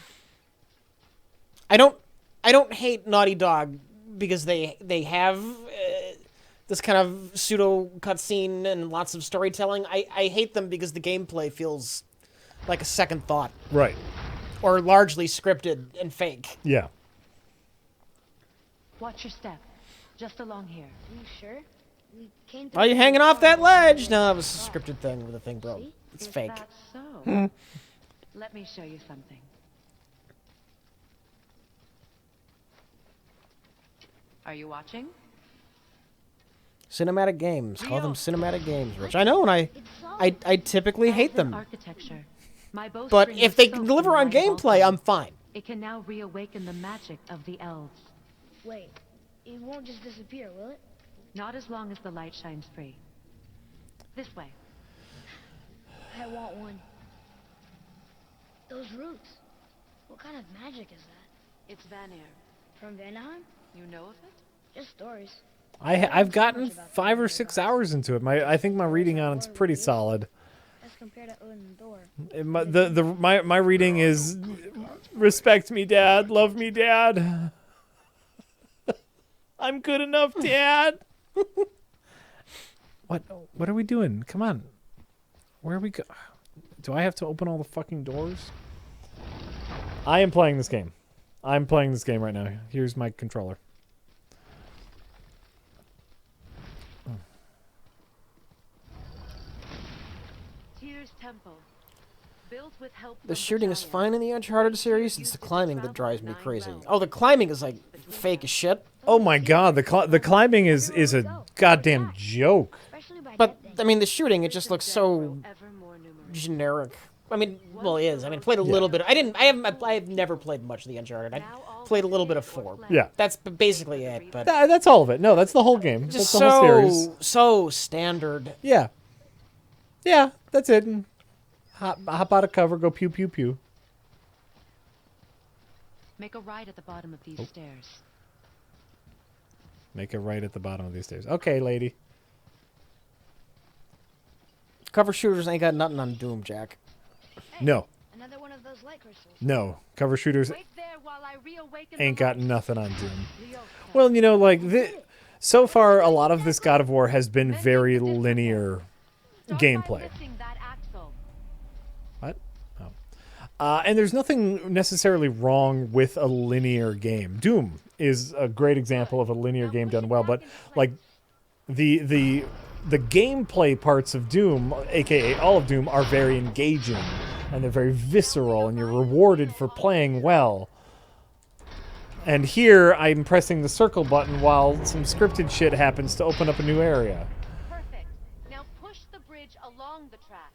I don't hate Naughty Dog because they have this kind of pseudo cutscene and lots of storytelling. I hate them because the gameplay feels like a second thought Right. or largely scripted and fake. Yeah. Watch your step. Just along here. Are you sure? We came Are you hanging off that ledge? No, it was a scripted thing where the thing broke. It's Is fake. that so? Let me show you something. Are you watching? Cinematic games. Call them Real. cinematic games, Rich. I know, and I typically hate As an them. Architecture. My But bowstring if was they soaked can in deliver the on light of gameplay, Alfheim. I'm fine. It can now reawaken the magic of the elves. Wait, it won't just disappear, will it? Not as long as the light shines free. This way. I want one. Those roots. What kind of magic is that? It's Vanir. From Vanaheim? You know of it? Just stories. I've gotten 5 or 6 hours into it. I think my reading on it's pretty solid. compared to Odin's door. My reading is, respect me, Dad. Love me, Dad. I'm good enough, Dad. What are we doing? Come on. Where are we go? Do I have to open all the fucking doors? I am playing this game. I'm playing this game right now. Here's my controller. Tyr's temple. Built with help The from shooting is giants. fine in the Uncharted series. It's the climbing that drives me crazy. Oh, the climbing is like fake as shit. Oh my god, the climbing is a goddamn joke. Especially by But that day. I mean, the shooting, it just looks so Ever more numerous. generic. I mean, well, it is. I mean, I played a little bit. I've never played much of the Uncharted. I played a little bit of 4. Yeah. That's basically it. But That's all of it. No, that's the whole game. That's just the whole series. so standard. Yeah. Yeah, that's it. And hop out of cover, go pew pew pew. Make a right at the bottom of these stairs. Make it right at the bottom of these stairs. Okay, lady. Cover shooters ain't got nothing on Doom, Jack. No. Another one of those light crystals. No. Cover shooters Wait there while I reawaken ain't the got light. nothing on Doom. Leo, Well, you know, like, so far, a lot of this God of War has been very linear start by gameplay. lifting that axle. What? Oh. And there's nothing necessarily wrong with a linear game. Doom is a great example of a linear game done well, but, like, the gameplay parts of Doom, aka all of Doom, are very engaging and they're very visceral, and you're rewarded for playing well. And here, I'm pressing the circle button while some scripted shit happens to open up a new area. Perfect. Now push the bridge along the track.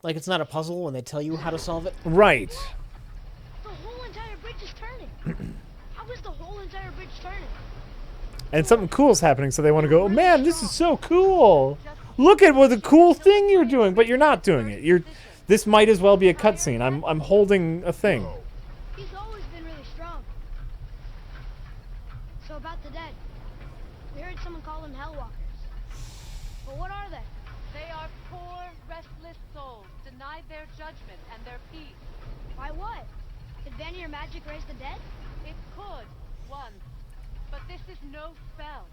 Like it's not a puzzle when they tell you how to solve it. Right. The whole entire bridge is turning. How is the whole entire bridge turning? And something cool's happening, so they want to go, oh, man, this is so cool. Look at what a cool thing you're doing, but you're not doing it. This might as well be a cutscene. I'm holding a thing. He's always been really strong. So about the dead. We heard someone call them Hellwalkers. But what are they? They are poor, restless souls, denied their judgment and their peace. By what? Could Vanir magic raise the dead? It could, once. But this is no spell.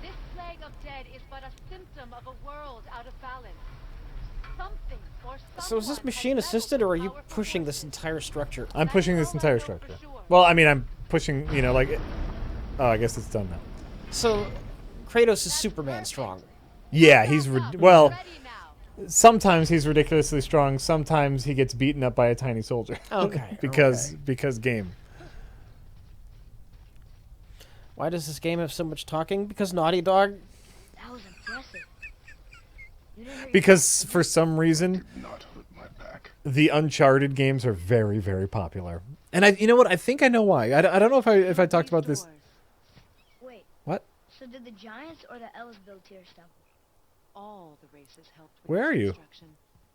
This plague of dead is but a symptom of a world out of balance. Something or So is this someone machine has assisted, or are you meddled with pushing this powerful entire structure? I'm pushing this entire structure. Well, I mean, I'm pushing, you know, like... Oh, I guess it's done now. So Kratos is Superman strong. Yeah, he's... Well, Ready now. sometimes he's ridiculously strong. Sometimes he gets beaten up by a tiny soldier. Okay. because okay. Game. Why does this game have so much talking? Because Naughty Dog. That was impressive. You didn't hear Because for some reason, Not hurt my back. the Uncharted games are very, very popular. And you know what? I think I know why. I don't know if I talked about this. Doors. Wait, What? so did the Giants or the Elves build Tyr's temple? All the races helped with Where its are you? construction.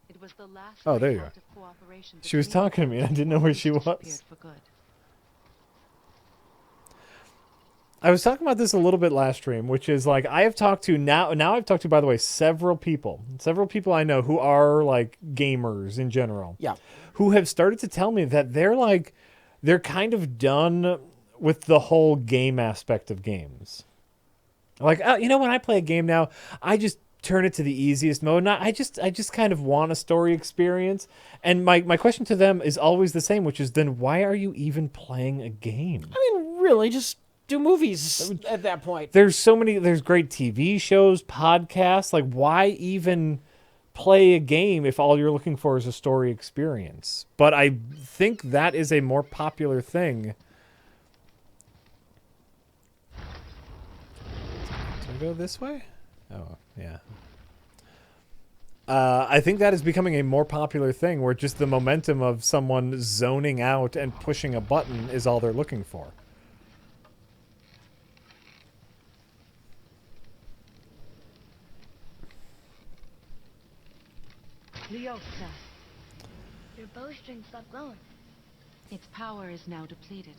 It was the last Oh, there you act are. of cooperation She was between talking to me, and I didn't know where she disappeared was. for good. I was talking about this a little bit last stream, which is like I have talked to now I've talked to, by the way, several people I know who are like gamers in general. Yeah. Who have started to tell me that they're kind of done with the whole game aspect of games. Like, you know, when I play a game now, I just turn it to the easiest mode. I just kind of want a story experience. And my question to them is always the same, which is then why are you even playing a game? I mean, really, just do movies at that point. There's great TV shows, podcasts. Like, why even play a game if all you're looking for is a story experience? But I think that is a more popular thing. Do I go this way? Oh, yeah. I think that is becoming a more popular thing where just the momentum of someone zoning out and pushing a button is all they're looking for. Leosa. Your bowstring stopped glowing. Its power is now depleted.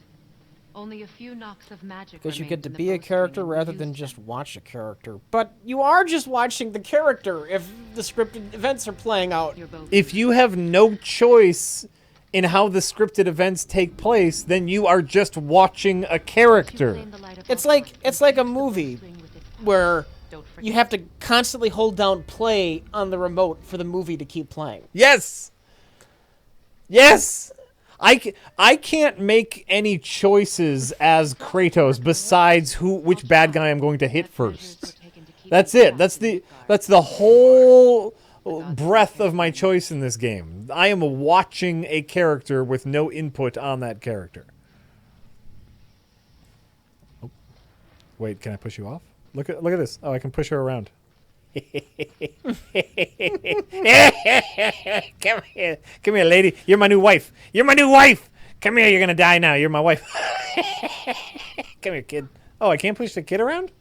Only a few knocks of magic. Because you remained get to in the be a bowstring character and we rather used than them. just watch a character. But you are just watching the character if the scripted events are playing out. You're both If you have no choice in how the scripted events take place, then you are just watching a character. It's like a movie where you have to constantly hold down play on the remote for the movie to keep playing. Yes. Yes. I can't make any choices as Kratos besides which bad guy I'm going to hit first. That's it. That's the whole breadth of my choice in this game. I am watching a character with no input on that character. Oh. Wait, can I push you off? Look at this. Oh, I can push her around. Come here, lady. You're my new wife. You're my new wife. Come here. You're gonna die now. You're my wife. Come here, kid. Oh, I can't push the kid around.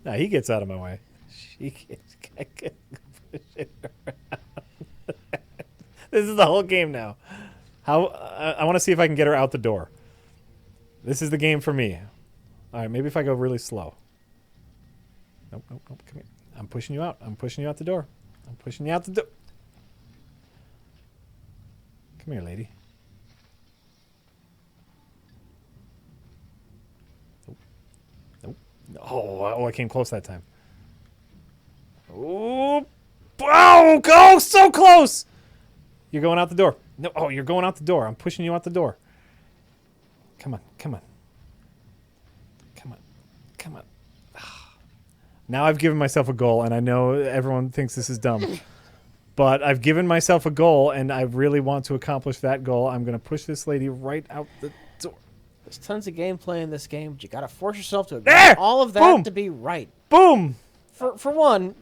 No, he gets out of my way. She gets. I can push it around. This is the whole game now. How? I want to see if I can get her out the door. This is the game for me. All right, maybe if I go really slow. Nope. Come here. I'm pushing you out. I'm pushing you out the door. I'm pushing you out the door. Come here, lady. Nope. Oh, I came close that time. Oh, go so close. You're going out the door. No, you're going out the door. I'm pushing you out the door. Come on. Now I've given myself a goal, and I know everyone thinks this is dumb. But I've given myself a goal, and I really want to accomplish that goal. I'm going to push this lady right out the door. There's tons of gameplay in this game, but you gotta force yourself to ignore all of that Boom! to be right. Boom! For one,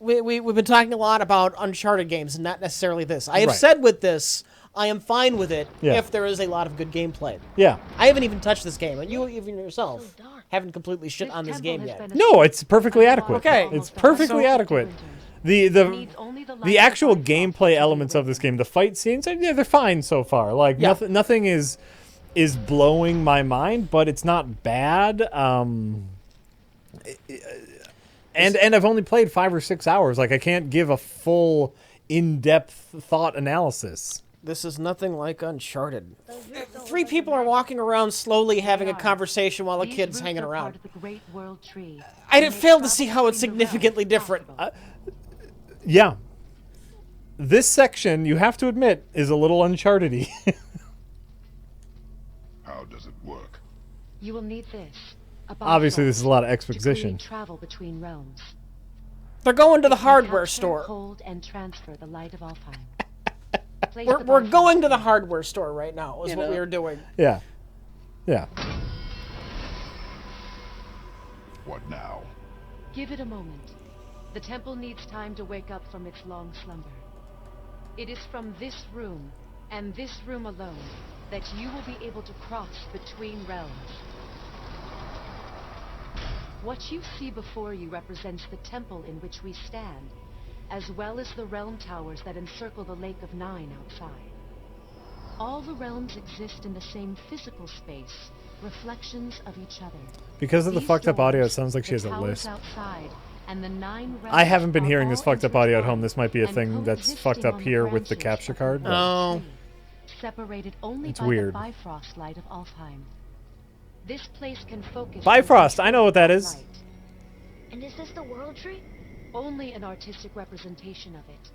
we've been talking a lot about Uncharted games and not necessarily this. I have Right. said with this, I am fine with it Yeah. if there is a lot of good gameplay. Yeah. I haven't even touched this game, and you even yourself So dark. haven't completely shit on this game yet. No, it's perfectly adequate. Okay. It's perfectly adequate. The actual gameplay elements of this game, the fight scenes, yeah, they're fine so far. Like Yeah. nothing is blowing my mind, but it's not bad. And I've only played 5 or 6 hours. Like I can't give a full in-depth thought analysis. This is nothing like Uncharted. 3 people are walking around slowly having a conversation while a kid's hanging around. I didn't fail to see how it's significantly different. Yeah. This section, you have to admit, is a little Uncharted-y. How does it work? You will need this. Obviously, this is a lot of exposition. Travel between realms. They're going to the hardware Capture, store. Hold and transfer the light of Alfheim. Place We're the going Bifrost to the here. hardware store right now, is what we are doing. Yeah. Yeah. What now? Give it a moment. The temple needs time to wake up from its long slumber. It is from this room, and this room alone, that you will be able to cross between realms. What you see before you represents the temple in which we stand, as well as the realm towers that encircle the Lake of Nine outside. All the realms exist in the same physical space, reflections of each other. Because of the These fucked up audio, it doors, sounds like she the has a towers lisp. outside, and the 9 realms I haven't been are hearing this all fucked up audio at home. intertwined This might be a and thing that's coexisting fucked up on here with the branches capture of card. the but- Oh. tree, separated only It's by weird. the Bifrost light of Alfheim. This place can focus. Bifrost, I know what that is. light. And is this the World Tree? Only an artistic representation of it.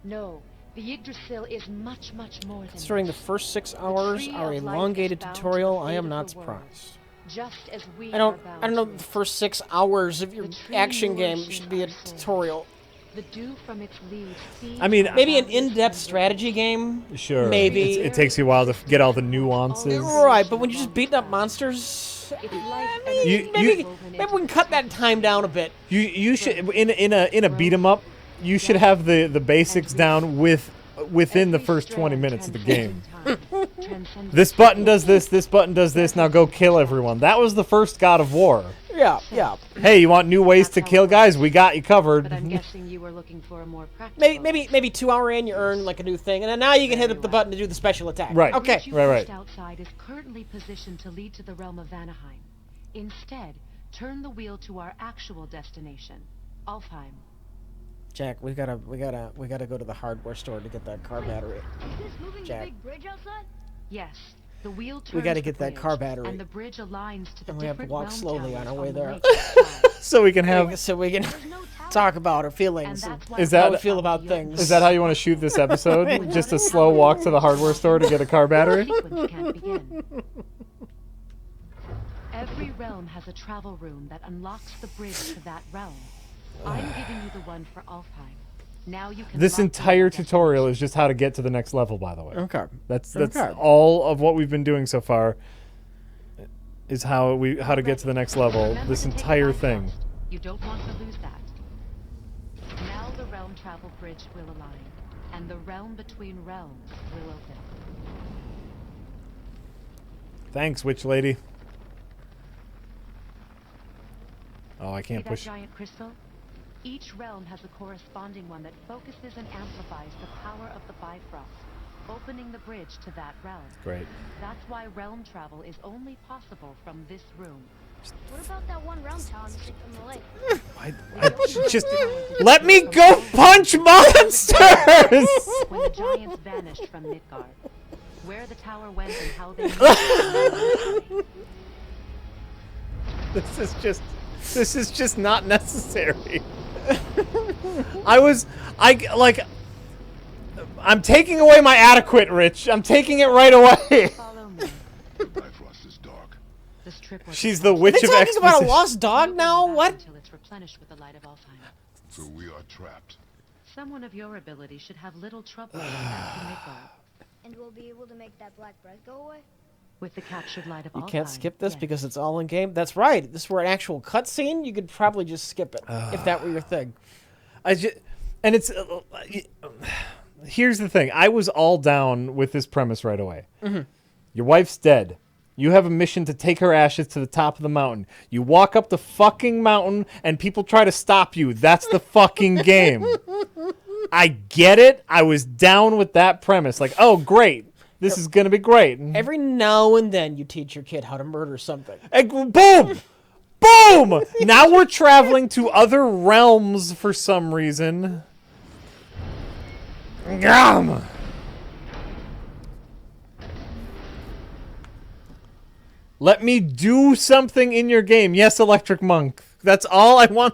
No, the Yggdrasil is much, much more than Considering the this. first 6 hours tree are a of life elongated is bound to tutorial, the I fate am of not the world. surprised. Just as we I don't are bound know to the it. first 6 hours of your The tree action game nourishes should be a our souls. tutorial. The dew from its leaves feeds I mean, our Maybe an boundless in-depth wonder. strategy game. Sure. Maybe. It takes you a while to get all the nuances. Right, but when you're just beating up monsters, Its life You- maybe, woven maybe into we can cut that time down a bit. You should in a beat 'em up. You should have the basics down within the every first 20 strand minutes of the game. transcends time, transcendent This button does this. This button does this. Now go kill everyone. That was the first God of War. Yeah, yeah. Hey, you want new ways to kill guys? We got you covered. But I'm guessing you were looking for a more practical. Maybe 2 hour in, you earn like a new thing, and then now you can hit up the button to do the special attack. Right. Okay. What you Right. pushed outside is currently positioned to lead to the realm of Vanaheim. Instead, turn the wheel to our actual destination, Alfheim. Jack, we gotta go to the hardware store to get that car battery. Is this moving Jack. the big bridge outside? Yes, the wheel turns We gotta the get that bridge, car battery. and the bridge aligns to the And we have to different walk realm slowly on towers our way the there. lake outside. So we can have. So we can There's no tower. talk about our And feelings. that's why Is How that- we feel about things. Is that how you want to shoot this episode? Just a slow walk to the hardware store to get a car battery? sequence can't begin. Every realm has a travel room that unlocks the bridge to that realm. I'm giving you the one for Alfheim. Now you can. This lock in entire your tutorial is just how to get to the next level, by the way. Okay. That's Okay. all of what we've been doing so far. Is how to get to the next level. Remember This to take entire the thing. Bifrost. You don't want to lose that. Now the realm travel bridge will align, and the realm between realms will open. Thanks, witch lady. Oh, I See can't that push. giant crystal? Each realm has a corresponding one that focuses and amplifies the power of the Bifrost, opening the bridge to that realm. Great. That's why realm travel is only possible from this room. What about that one realm tower missing from the lake? Just let me go punch monsters. When the giants vanished from Midgard, where the tower went and how they This is just not necessary. I'm taking away my adequate, Rich. I'm taking it right away. follow me. The Bifrost is dark. This trip was She's the witch They're of talking about a exposition. lost dog now? What? Until it's replenished with the light of Alfheim. So we are trapped. Someone of your ability should have little trouble getting back to Midgard. And we'll be able to make that black breath go away? With the captured light of You Alfheim. can't skip this yes. because it's all in game. That's right. This were an actual cutscene. You could probably just skip it if that were your thing. Here's the thing. I was all down with this premise right away. Your wife's dead. You have a mission to take her ashes to the top of the mountain. You walk up the fucking mountain and people try to stop you. That's the fucking game. I get it. I was down with that premise. Like, oh, great. This is going to be great. Every now and then you teach your kid how to murder something. And boom! Boom! Now we're traveling to other realms for some reason. Gum! Let me do something in your game. Yes, Electric Monk. That's all I want.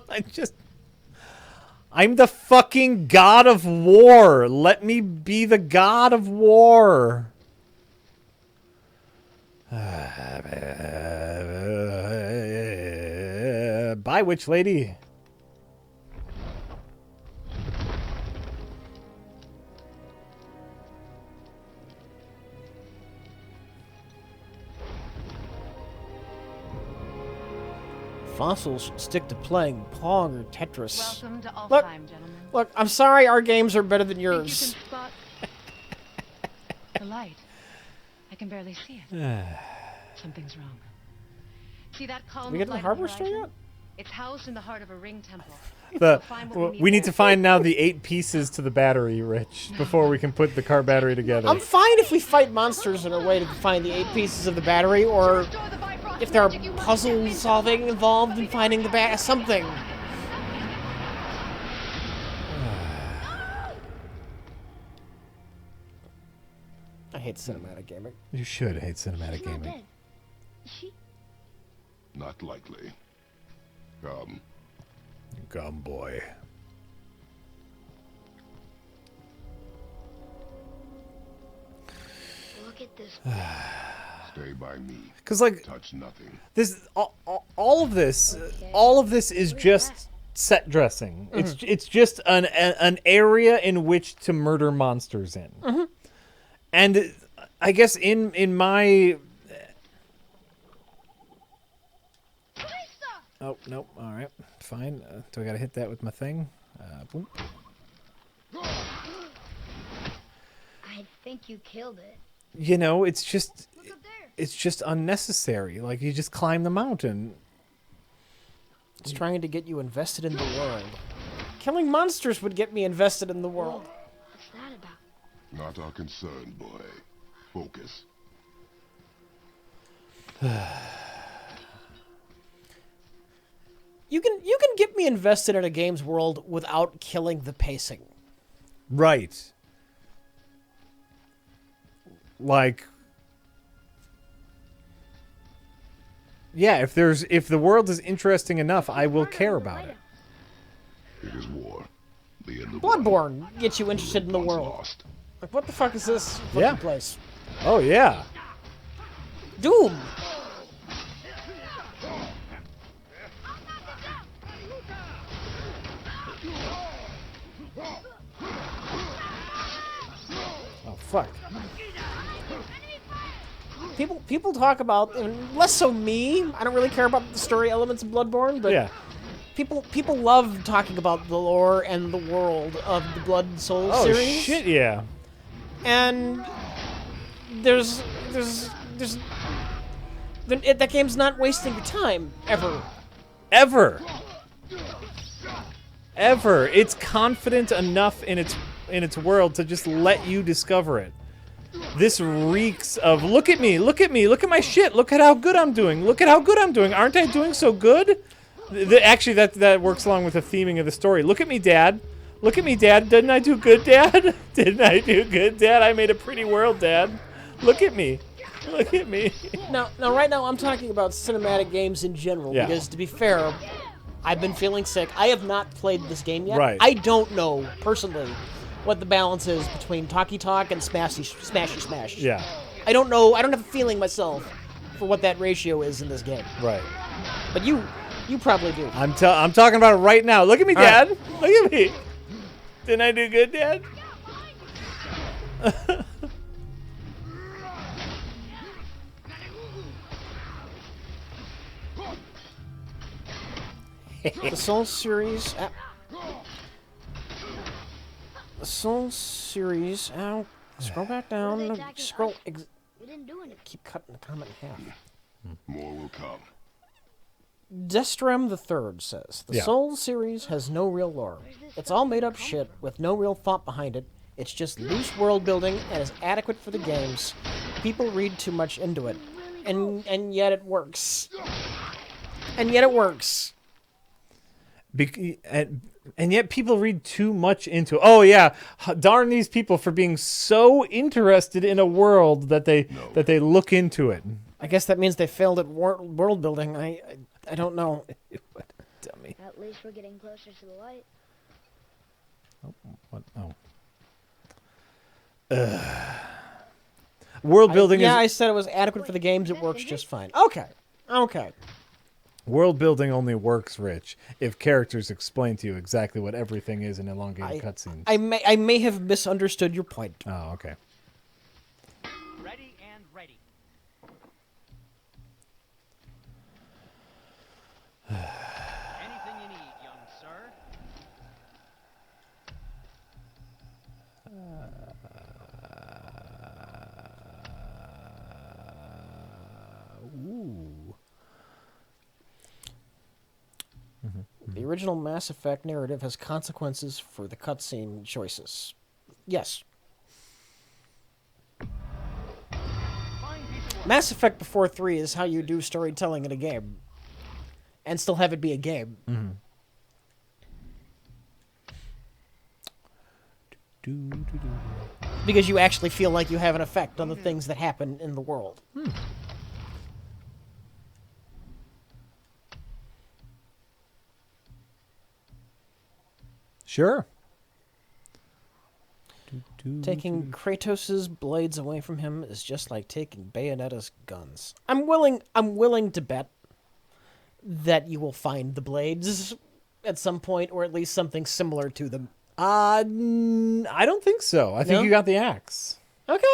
I'm the fucking god of war. Let me be the god of war. Bye, witch lady. Fossils stick to playing Pong or Tetris. Welcome to Alfheim, Look. gentlemen. Look, I'm sorry our games are better than Think you yours. can spot the light? I can barely see it. Something's wrong. See that column We get of to the light on hardware store horizon? yet? It's housed in the heart of a ring temple. We need to find now the 8 pieces to the battery, Rich, before we can put the car battery together. I'm fine if we fight monsters in a way to find the 8 pieces of the battery, or if there are puzzle solving involved in finding the something. I hate cinematic gaming. You should hate cinematic She's not gaming. dead. Is she? Not likely. Come. Gum boy. Look at this. Stay by me. Because like Touch nothing. this, all of this is just set dressing. It's just an area in which to murder monsters in. And I guess in my oh nope, all right, fine. Do I gotta hit that with my thing? Boom. I think you killed it. you know, it's just Look up there. it's just unnecessary. Like, you just climb the mountain. It's trying to get you invested in the world. Killing monsters would get me invested in the world. What's that about? Not our concern, boy. Focus. You can get me invested in a game's world without killing the pacing. Right. Like, yeah, if the world is interesting enough, I will care about it. It is war. The end of Bloodborne gets you interested in the once world. lost. Like, what the fuck is this fucking Yeah. place? Oh yeah. Doom! Oh fuck. People talk about, and less so me. I don't really care about the story elements of Bloodborne, but Yeah. people love talking about the lore and the world of the Blood and Soul Oh series. shit, yeah. And that game's not wasting your time ever. Ever. It's confident enough in its world to just let you discover it. This reeks of, look at me, look at my shit, look at how good I'm doing, aren't I doing so good? Actually, that works along with the theming of the story. Look at me, Dad, didn't I do good, Dad? I made a pretty world, Dad. Look at me. Now, right now, I'm talking about cinematic games in general, Yeah. because to be fair, I've been feeling sick. I have not played this game yet. Right. I don't know, personally, what the balance is between talky talk and smashy smash. Yeah, I don't know. I don't have a feeling myself for what that ratio is in this game. right. But you probably do. I'm talking about it right now. Look at me, All right. Dad. Look at me. Didn't I do good, Dad? The Soul series. The Soul series. Ow. Scroll back down. What are No, they attacking scroll. us? We didn't do anything. Keep cutting the comment in half. More will come. Destrem the Third says the Yeah. Soul series has no real lore. It's all made up shit with no real thought behind it. It's just loose world building and is adequate for the games. People read too much into it, and yet it works. And yet it works. And yet people read too much into it. Oh yeah, darn these people for being so interested in a world that they look into it. I guess that means they failed at world building. I don't know. Dummy. At least we're getting closer to the light. What? Oh. World building Yeah, I is said it was adequate for the games. It works just fine. Okay. world building only works, Rich, if characters explain to you exactly what everything is in elongated cutscenes. I may have misunderstood your point. Oh, okay. Ready and ready. Anything you need, young sir. Ooh. The original Mass Effect narrative has consequences for the cutscene choices. Yes. Mass Effect before 3 is how you do storytelling in a game. And still have it be a game. Because you actually feel like you have an effect on the things that happen in the world. Sure. Taking Kratos' blades away from him is just like taking Bayonetta's guns. I'm willing to bet that you will find the blades at some point, or at least something similar to them. I don't think so. I think No? you got the axe. Okay.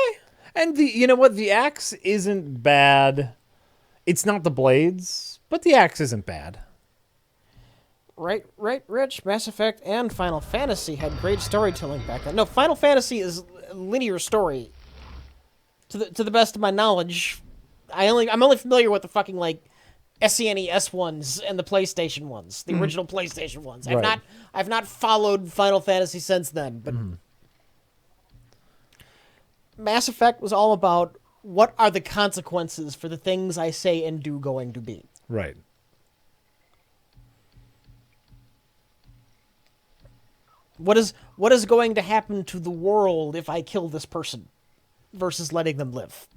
And you know what? The axe isn't bad. It's not the blades, but the axe isn't bad. Right, Rich. Mass Effect and Final Fantasy had great storytelling back then. No, Final Fantasy is linear story. to the best of my knowledge, I'm only familiar with the fucking like SNES ones and the PlayStation ones, the original PlayStation ones. Right. I've not followed Final Fantasy since then, but Mass Effect was all about what are the consequences for the things I say and do going to be. Right. What is going to happen to the world if I kill this person versus letting them live?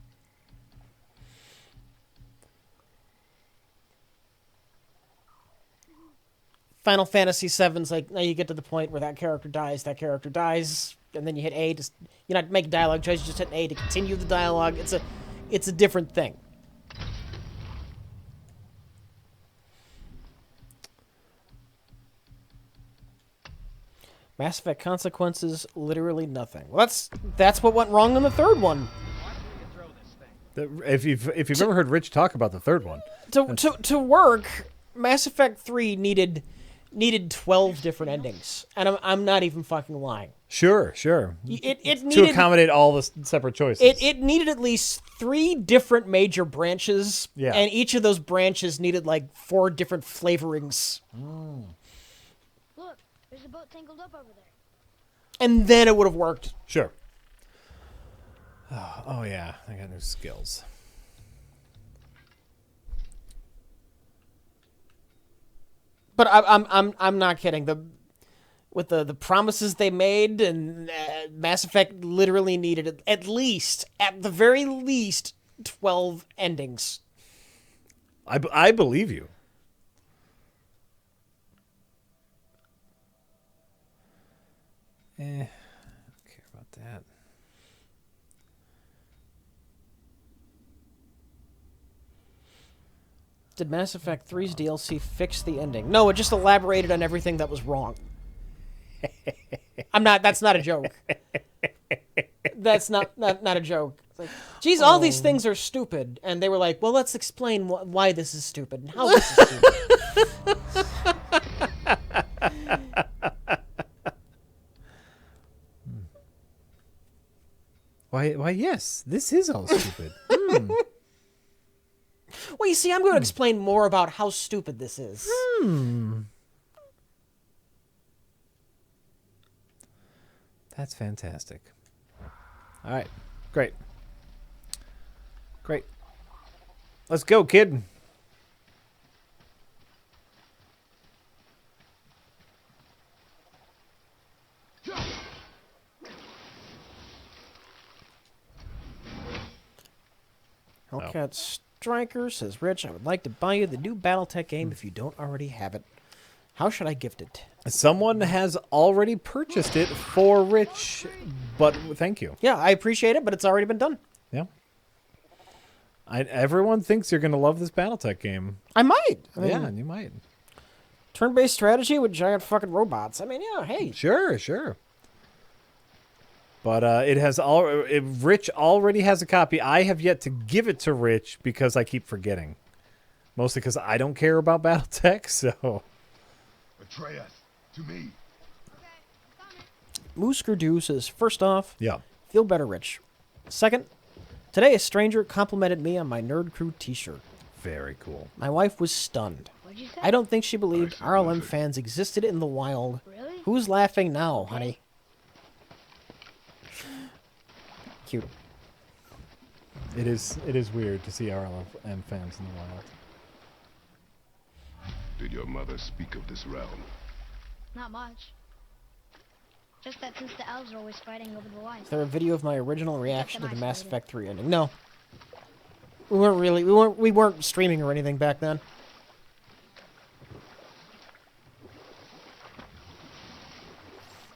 Final Fantasy VII's like, now you get to the point where that character dies, and then you hit A to, you not make dialogue choice, you just hit A to continue the dialogue. It's a different thing. Mass Effect consequences, literally nothing. Well, that's what went wrong in the third one. If you've ever heard Rich talk about the third one, To work, Mass Effect 3 needed 12 different endings, and I'm not even fucking lying. sure, It to needed accommodate all the separate choices. it needed at least 3 different major branches, Yeah. and each of those branches needed like 4 different flavorings, Look, there's a boat tangled up over there. and then it would have worked. Sure. Oh yeah, I got new skills. But I'm not kidding. With the promises they made, and Mass Effect literally needed at the very least 12 endings. I believe you. I don't care about that. Did Mass Effect 3's DLC fix the ending? No, it just elaborated on everything that was wrong. That's not a joke. That's not a joke. It's like, geez, all these things are stupid. And they were like, well, let's explain why this is stupid and how this is stupid. Why, yes, this is all stupid. Well, you see, I'm going to explain more about how stupid this is. That's fantastic. All right, great. Let's go, kid. Hellcat Striker says, Rich, I would like to buy you the new Battletech game if you don't already have it. How should I gift it? Someone has already purchased it for Rich, but thank you. Yeah, I appreciate it, but it's already been done. Yeah. Everyone thinks you're going to love this Battletech game. I might. I mean, Yeah, you might. turn-based strategy with giant fucking robots. I mean, yeah, hey. Sure. But Rich already has a copy. I have yet to give it to Rich because I keep forgetting. Mostly because I don't care about Battletech, so... Atreus, to me. Moose Gerdoux says, first off, Yeah. feel better, Rich. Second, today a stranger complimented me on my Nerd Crew t-shirt. Very cool. My wife was stunned. What'd you say? I don't think she believed I said RLM nothing. fans existed in the wild. Really? Who's laughing now, honey? Cute. It is weird to see RLM fans in the wild. Did your mother speak of this realm? Not much. Just that since the elves are always fighting over the lines. Is there a video of my original reaction to the Mass Effect 3 ending? No. We weren't streaming or anything back then.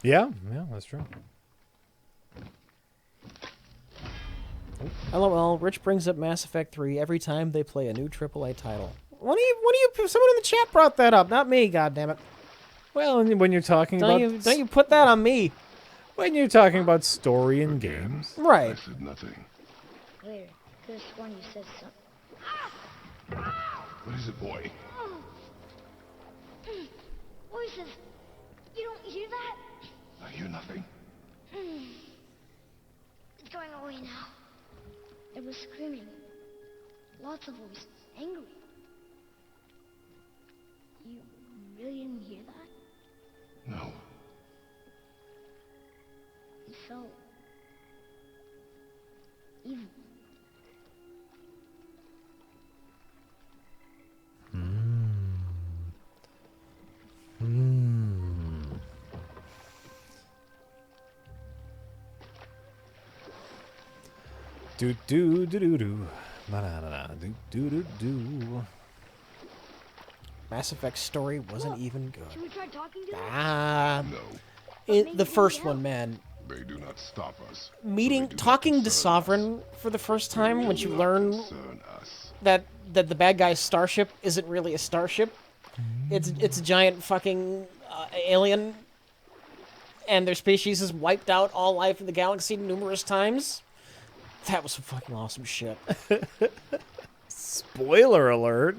Yeah, that's true. LOL, Rich brings up Mass Effect 3 every time they play a new AAA title. Someone in the chat brought that up, not me, goddammit. Well, and when you're talking Don't you put that on me. when you're talking about story in games. I Right. said nothing. Weird. Could've sworn you said something. What is it, boy? Voices! You don't hear that? I hear nothing. It's going away now. It was screaming. Lots of voices. Angry. You really didn't hear that? No. It's so... evil. Do do do do do. Ba-da-da-da. Do do do do. Mass Effect story wasn't even Should good. we try talking to them? Ah, No. the first one, man. They do not stop us. Talking to Sovereign for the first time when you learn Concern us. that the bad guy's starship isn't really a starship. It's a giant fucking alien, and their species has wiped out all life in the galaxy numerous times. That was some fucking awesome shit. Spoiler alert.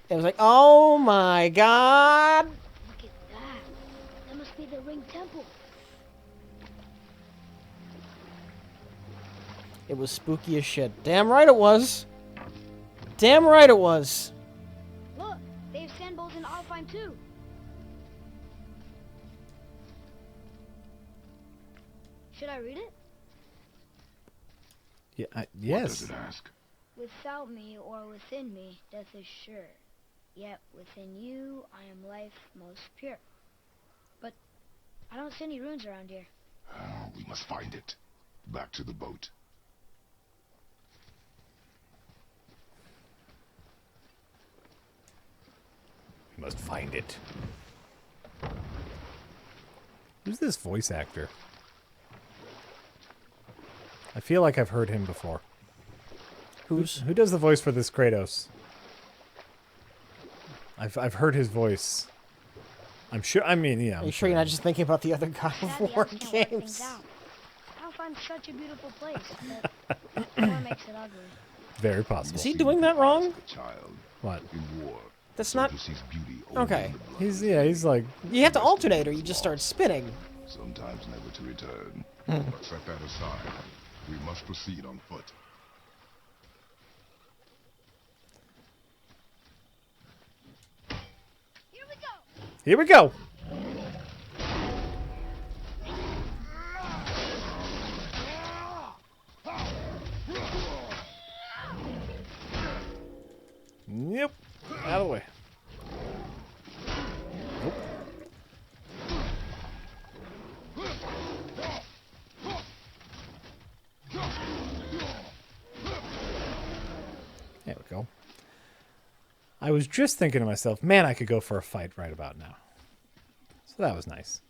It was like, oh my god. Look at that. That must be the Ring Temple. It was spooky as shit. Damn right it was. Damn right it was. Look, they have sand bowls in Alpine too. Should I read it? Yeah. What Yes. does it ask? Without me or within me, death is sure. Yet within you, I am life most pure. But I don't see any runes around here. We must find it. Back to the boat. We must find it. Who's this voice actor? I feel like I've heard him before. Who does the voice for this Kratos? I've heard his voice. I'm sure. I mean, yeah. Are you sure you're not just thinking about the other God of Sadly, War I can't work things games? out. Alpine's such a beautiful place, but war makes it ugly. Very possible. Is he doing that wrong? The child What? in war. That's not... Who sees beauty only Okay. in the blood. He's like. You have to alternate or you just start spinning. Sometimes never to return. But set that aside. We must proceed on foot. Here we go! Here we go. Yep. Out of the way. Nope. There we go. I was just thinking to myself, man, I could go for a fight right about now. So that was nice.